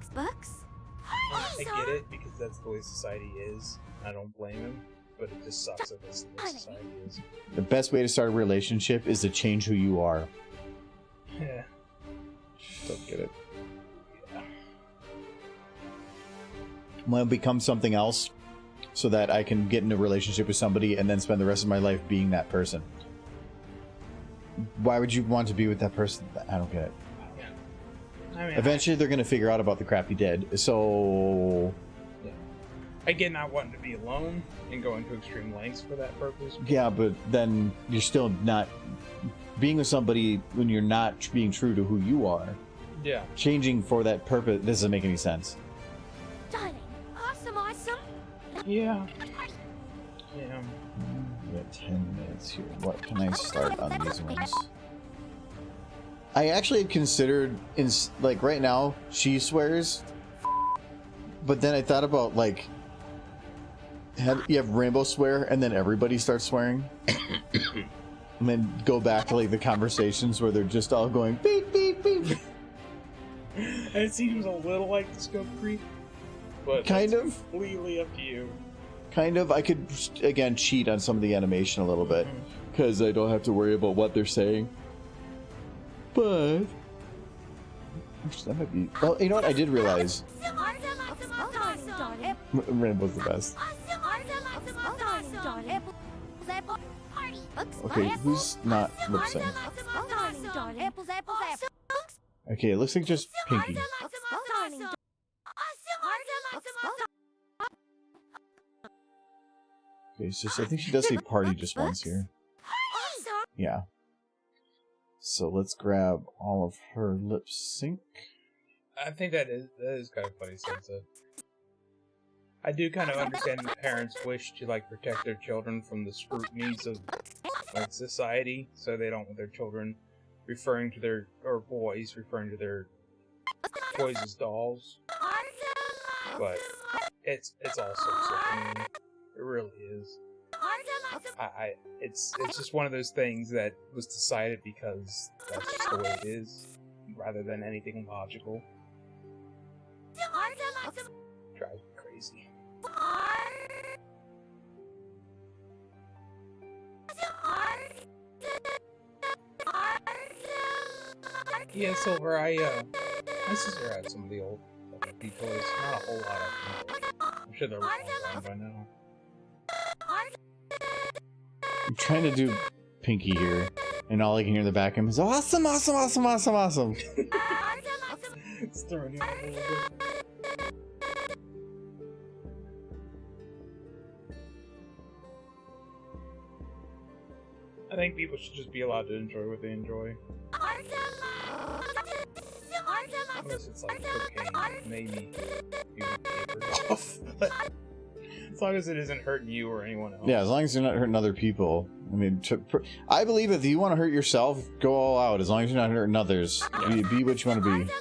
get it, because that's the way society is. I don't blame him. but it just sucks that this is what society is. The best way to start a relationship is to change who you are. Yeah. Don't get it. Yeah. I'm gonna become something else so that I can get in a relationship with somebody and then spend the rest of my life being that person. Why would you want to be with that person? I don't get it. Yeah. I mean, Eventually, they're gonna figure out about the crap you did. So, I get not wanting to be alone and going to extreme lengths for that purpose. yeah, but then you're still not being with somebody when you're not being true to who you are. Yeah. Changing for that purpose doesn't make any sense. Darling, awesome. Yeah. Yeah. We got 10 minutes here. What can I start on these ones? I actually had considered, like, right now, she swears. But then I thought about, like, you have Rainbow swear, and then everybody starts swearing. And then go back to, like, the conversations where they're just all going, beep, beep, beep. It seems a little like the scope creep, but Kind that's of. completely up to you. Kind of. I could, again, cheat on some of the animation a little bit. Because I don't have to worry about what they're saying. But... that might be... Oh, you know what? I did realize. Rainbow's the best. Okay, who's not lip sync? Okay, it looks like just Pinky. Okay, so I think she does say party just once here. Yeah. So let's grab all of her lip sync. I think that is kind of funny since I do kind of understand the parents' wish to like protect their children from the scrutinies of like society, so they don't want their children referring to their boys referring to their toys as dolls. But it's also sickening. It really is. It's just one of those things that was decided because that's just the way it is, rather than anything logical. Drives me crazy. Yeah, Silver, my sister had some of the old FFP toys. Not a whole lot of them. I'm sure they're long gone by now. I'm trying to do Pinky here, and all I can hear in the back of him is awesome, awesome, awesome, awesome, awesome. It's throwing you off a little bit. I think people should just be allowed to enjoy what they enjoy. Unless it's like cocaine, maybe you would taper off. But as long as it isn't hurting you or anyone else. Yeah, as long as you're not hurting other people. I mean, I believe if you want to hurt yourself, go all out. As long as you're not hurting others, be what you want to be.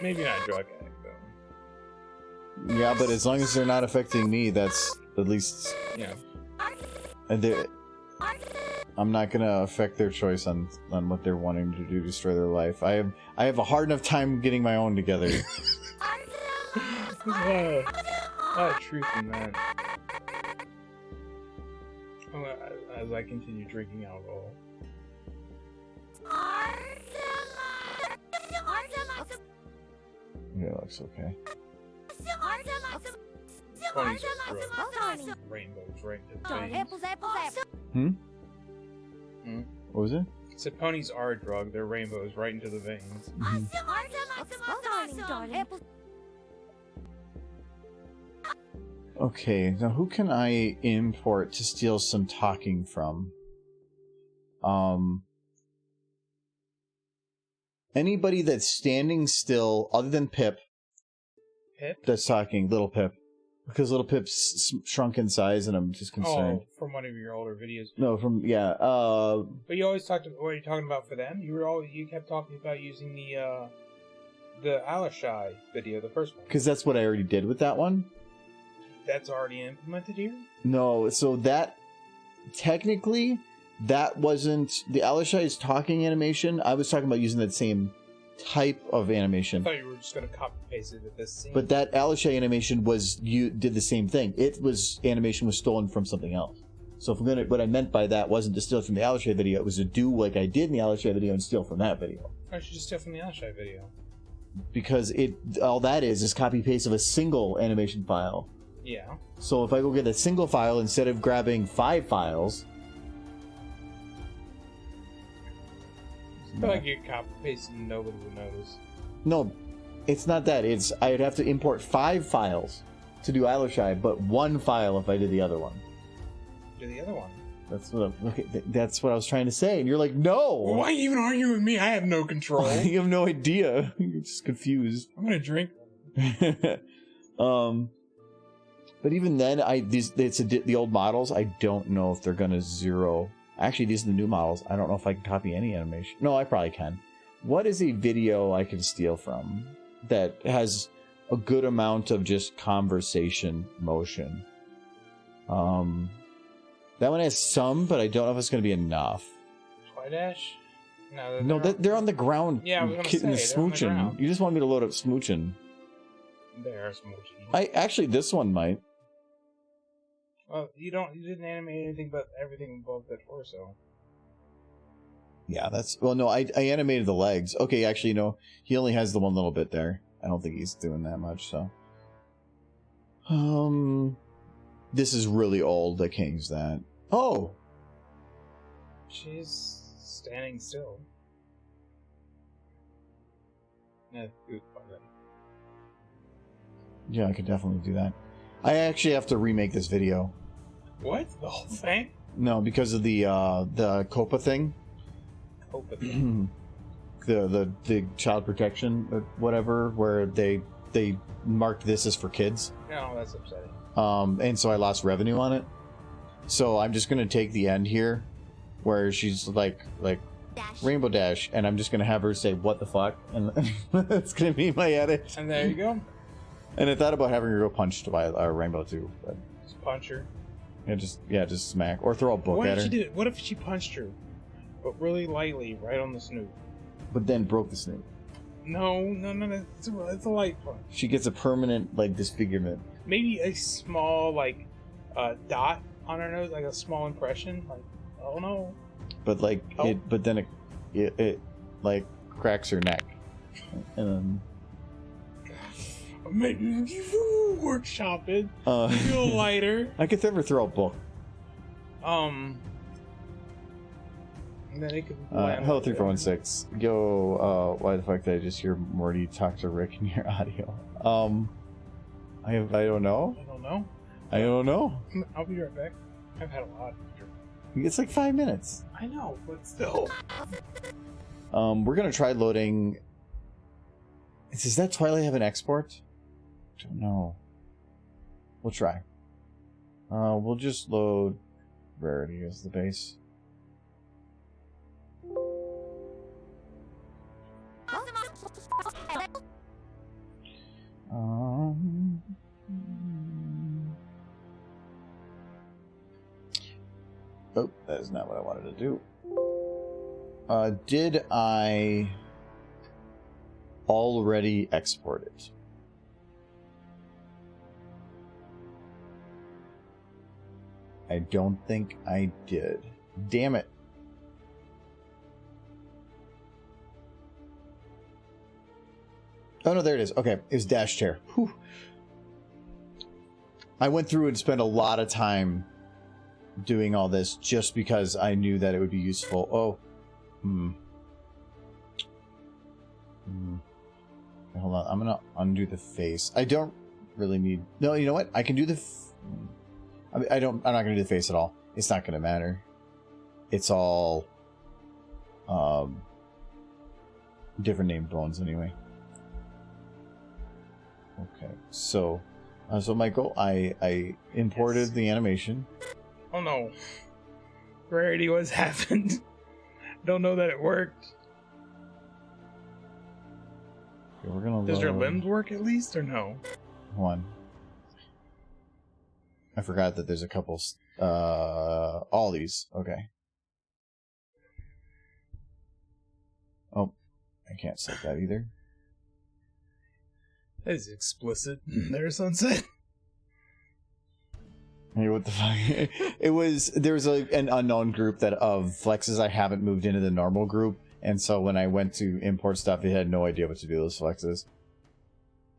Maybe not a drug addict, though. Yeah, but as long as they're not affecting me, that's at least... Yeah. And I'm not gonna affect their choice on what they're wanting to do to destroy their life. I have a hard enough time getting my own together. There's a lot of truth in that. As I continue drinking alcohol. Yeah, it looks okay. Ponies are drugs. Rainbows right into the veins. What was it? I said ponies are a drug. They're rainbows right into the veins. Okay, now who can I import to steal some talking from? Anybody that's standing still other than Pip. Pip? That's talking, little Pip. Because little Pip's shrunk in size and I'm just concerned. Oh, from one of your older videos. No, from, yeah, But you always talked about, what are you talking about for them? You kept talking about using the Alishai video, the first one. because that's what I already did with that one. That's already implemented here? No, so that, technically, that wasn't, the Alishai's talking animation, I was talking about using that same type of I animation. thought you were just gonna copy paste it at this scene. But that Alishay animation did the same thing. Animation was stolen from something else. So what I meant by that wasn't to steal from the Alishay video, it was to do like I did in the Alishay video and steal from that video. I should just steal from the Alshai video. Because all that is copy paste of a single animation file. Yeah. So if I go get a single file instead of grabbing 5 files. I feel like you copy paste and nobody would notice. No, it's not that. I'd have to import 5 files to do Alishay, but 1 file if I did the other one. Do the other one. That's what I was trying to say, and you're like, no. Well, why you even argue with me? I have no control. You have no idea. You're just confused. I'm gonna drink. But even then, the old models. I don't know if they're gonna zero. Actually, these are the new models. I don't know if I can copy any animation. No, I probably can. What is a video I can steal from that has a good amount of just conversation motion? That one has some, but I don't know if it's going to be enough. Twidash? No, they're on the ground. Yeah, I was gonna kitten say, they're on the smooching. ground. You just want me to load up smooching. They are smooching. Actually, this one might. Well, you didn't animate anything but everything above the torso. Yeah, well, no, I animated the legs. Okay, actually, no, he only has the one little bit there. I don't think he's doing that much, so. This is really old. I can't use that. Oh! She's standing still. Yeah, Yeah, I could definitely do that. I actually have to remake this video. What? The whole thing? No, because of the COPA thing. COPA thing. the child protection or whatever, where they marked this as for kids. No, that's upsetting. And so I lost revenue on it. So I'm just gonna take the end here, where she's like Dash. Rainbow Dash, and I'm just gonna have her say "What the fuck," and that's gonna be my edit. And there you go. And I thought about having her go punch Rainbow too, but Just punch her. just smack or throw a book What at if her. she did? What if she punched her, but really lightly, right on the snoot? But then broke the snoot. No, it's a light punch. She gets a permanent disfigurement. Maybe a small dot on her nose, like a small impression. Like, I don't know. But then it cracks her neck, and then Maybe you workshop it. Feel lighter. I could never throw a book. And then it could. Hello 3416. Yo, why the fuck did I just hear Morty talk to Rick in your audio? I don't know. I don't know. I don't know. I'll be right back. I've had a lot. It's like 5 minutes. I know, but still. We're gonna try loading. Does that Twilight have an export? Don't know. We'll try. We'll just load Rarity as the base. Oh, that is not what I wanted to do. Did I already export it? I don't think I did. Damn it. Oh no, there it is. Okay, it was Dash Chair. Whew. I went through and spent a lot of time doing all this just because I knew that it would be useful. Oh. Okay, hold on. I'm gonna undo the face. I don't really need... No, you know what? I can do the... I'm not gonna do the face at all. It's not gonna matter. It's all... different named bones anyway. Okay, so Michael, I imported the animation. Oh no. Rarity, what's happened? Don't know that it worked. Okay, we're gonna Does your load... limbs work at least, or no? One. I forgot that there's a couple... all these. Okay. Oh, I can't set that either. That is explicit. There's Sunset. Hey, what the fuck? There was an unknown group that of flexes I haven't moved into the normal group, and so when I went to import stuff, it had no idea what to do with those flexes.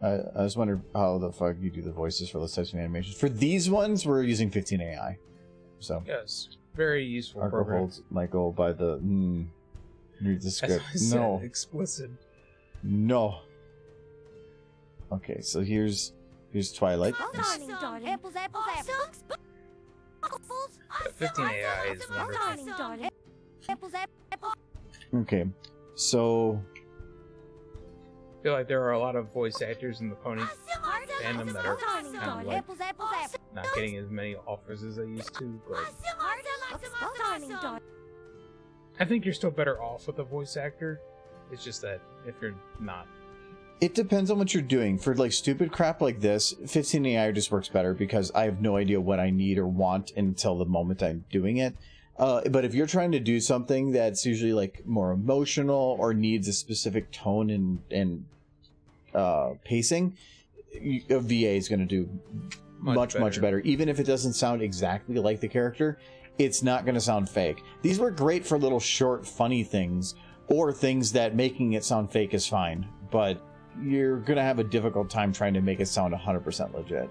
I just wonder how the fuck you do the voices for those types of animations. For these ones, we're using 15 AI. So Yes, very useful Arco program. holds Michael by the read the As script. I said, No. explicit. No. Okay, so here's Twilight. Apples, apples, apples. 15 AI is wonderful. Apples, apples. Okay, so I feel like there are a lot of voice actors in the pony fandom that are kind of like not getting as many offers as they used to, but I think you're still better off with a voice actor. It's just that if you're not, it depends on what you're doing. For like stupid crap like this, 15 AI just works better because I have no idea what I need or want until the moment I'm doing it. But if you're trying to do something that's usually like more emotional or needs a specific tone and pacing, a VA is going to do much better. Even if it doesn't sound exactly like the character, it's not going to sound fake. These were great for little short funny things or things that making it sound fake is fine, but you're going to have a difficult time trying to make it sound 100% legit.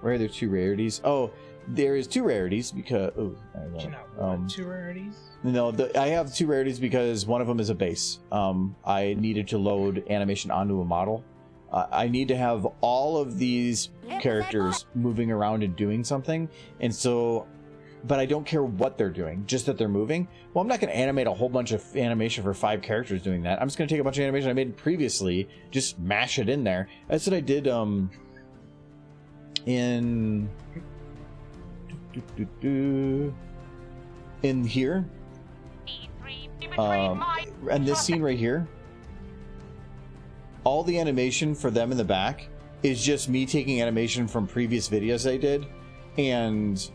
Where are there 2 rarities? Oh, there is 2 rarities because I do you don't not want 2 rarities? No, I have 2 rarities because one of them is a base. I needed to load animation onto a model. I need to have all of these characters moving around and doing something, and so, but I don't care what they're doing, just that they're moving. Well, I'm not going to animate a whole bunch of animation for 5 characters doing that. I'm just going to take a bunch of animation I made previously, just mash it in there. That's what I did in here. And this scene right here, all the animation for them in the back is just me taking animation from previous videos I did, and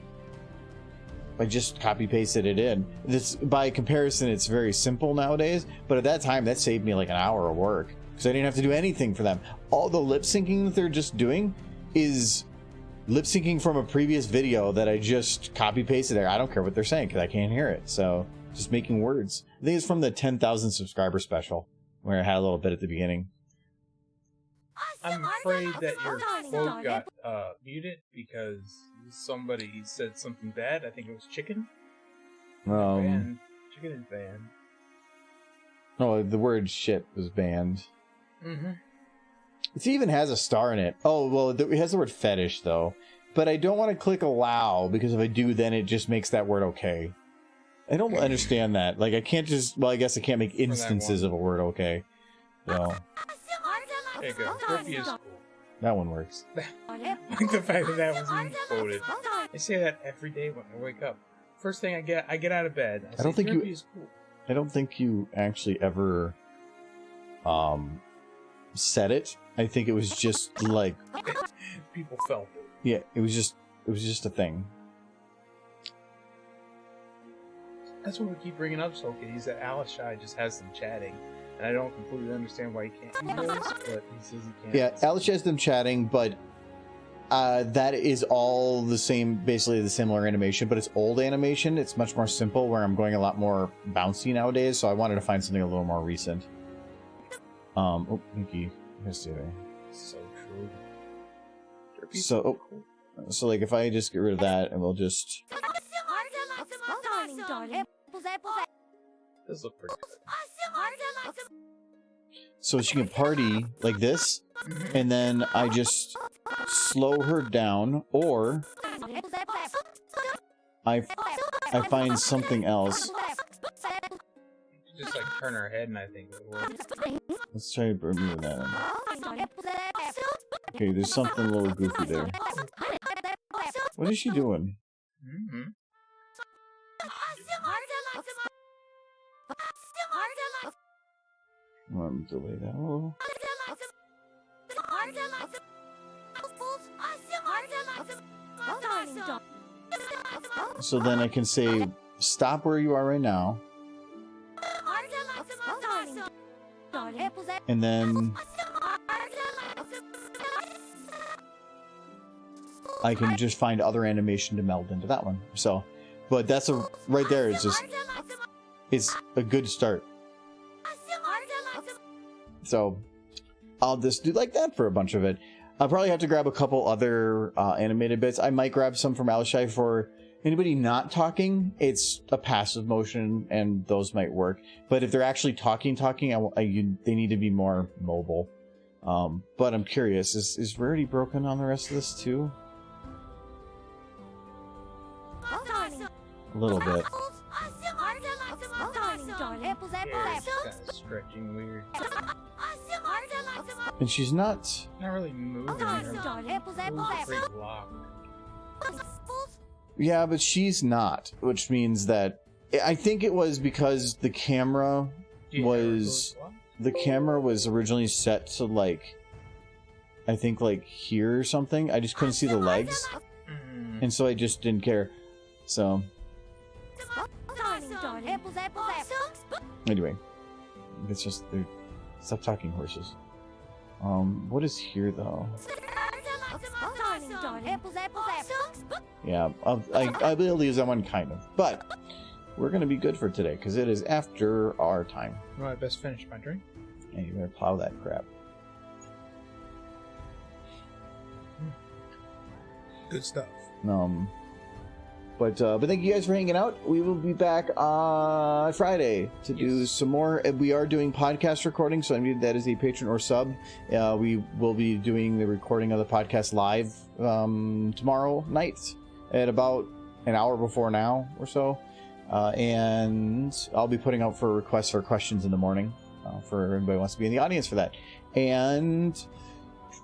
I just copy pasted it in. This, by comparison, it's very simple nowadays, but at that time that saved me like an hour of work because I didn't have to do anything for them. All the lip syncing that they're just doing is lip syncing from a previous video that I just copy pasted there. I don't care what they're saying because I can't hear it, so just making words. I think it's from the 10,000 subscriber special where I had a little bit at the beginning. I'm afraid that your quote got muted because somebody said something bad. I think it was chicken. Banned. Chicken is banned. No, the word shit was banned. Mm-hmm. It even has a star in it. Oh, well, it has the word fetish, though. But I don't want to click allow, because if I do, then it just makes that word okay. I don't understand that. Like, I can't just... Well, I guess I can't make instances of a word okay. So... There you go. Grippy is cool. That one works. Like the fact that that was even quoted. I say that every day when I wake up. First thing I get out of bed. I don't think Grippy you... is cool. I don't think you actually ever... said it. I think it was just like... People felt it. Yeah, it was just a thing. That's what we keep bringing up, Soulkid. He's that Alishai just has them chatting. And I don't completely understand why he can't do this, but he says he can't. Yeah, Alice has them chatting, but that is all the same, basically the similar animation, but it's old animation. It's much more simple, where I'm going a lot more bouncy nowadays, so I wanted to find something a little more recent. Oh, Mickey. Yesterday. So true. So, so like if I just get rid of that and we'll just... This looks pretty good. So she can party like this, and then I just slow her down, or I find something else. Just like turn her head and I think it would work. Let's try to remove that. Okay, there's something a little goofy there. What is she doing? Mm-hmm. Delay that a little. So then I can say, stop where you are right now. and then I can just find other animation to meld into that one. So, but that's a right there. It's a good start. So I'll just do like that for a bunch of it. I'll probably have to grab a couple other animated bits. I might grab some from Alshai for anybody not talking. It's a passive motion, and those might work. But if they're actually talking, they need to be more mobile. But I'm curious, is Rarity broken on the rest of this too? A little bit. Yeah, it's kind of stretching weird. And she's not... Not really moving. Her moves pretty blocked. Yeah, but she's not, which means that I think it was because the camera was originally set to like, I think like here or something. I just couldn't see the legs, and so I just didn't care. So anyway, it's just stop talking, horses. What is here though? Yeah, I'll be able to use that one kind of, but we're gonna be good for today because it is after our time. Well, I best finish my drink. And you better plow that crap. Good stuff. But thank you guys for hanging out. We will be back on Friday to do some more. We are doing podcast recording, so I mean that is a patron or sub. We will be doing the recording of the podcast live tomorrow night at about an hour before now or so. And I'll be putting out for requests for questions in the morning for anybody who wants to be in the audience for that. And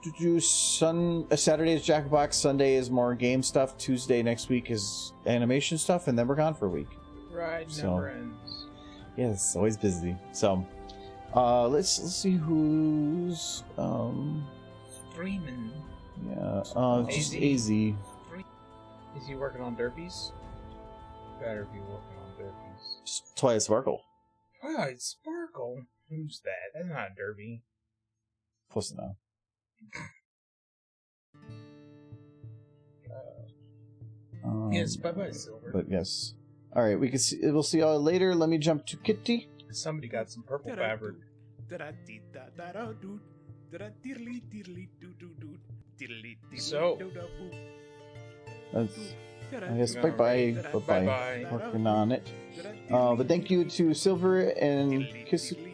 to do Saturday is Jackbox, Sunday is more game stuff, Tuesday next week is animation stuff, and then we're gone for a week. Right, never ends. Yeah, it's always busy. So let's see who's Freeman. Yeah, just AZ. Is he working on derbies? Better be working on derbies. Twilight Sparkle. Twilight Sparkle? Who's that? That's not a derby. Close enough. Yes, bye-bye, Silver. But yes. Alright, we'll see y'all later. Let me jump to Kitty. Somebody got some purple fabric. So, I guess bye-bye. Bye-bye. Working on it. But thank you to Silver and Kaisuke.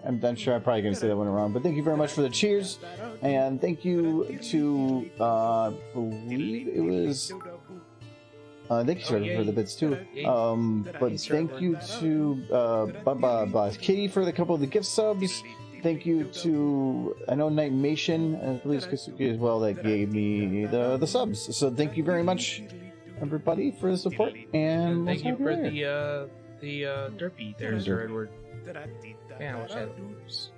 I'm not sure, I'm probably going to say that one wrong, but thank you very much for the cheers. And thank you to, I believe it was... thank you, sir, for the bits too. But thank you to Katie for the couple of the gift subs. Thank you to, I know, Nightmation, and I believe it's Kasuki as well, that gave me the subs. So thank you very much, everybody, for the support. And thank you for the derpy there, Sir Edward. Yeah, I wish I had those.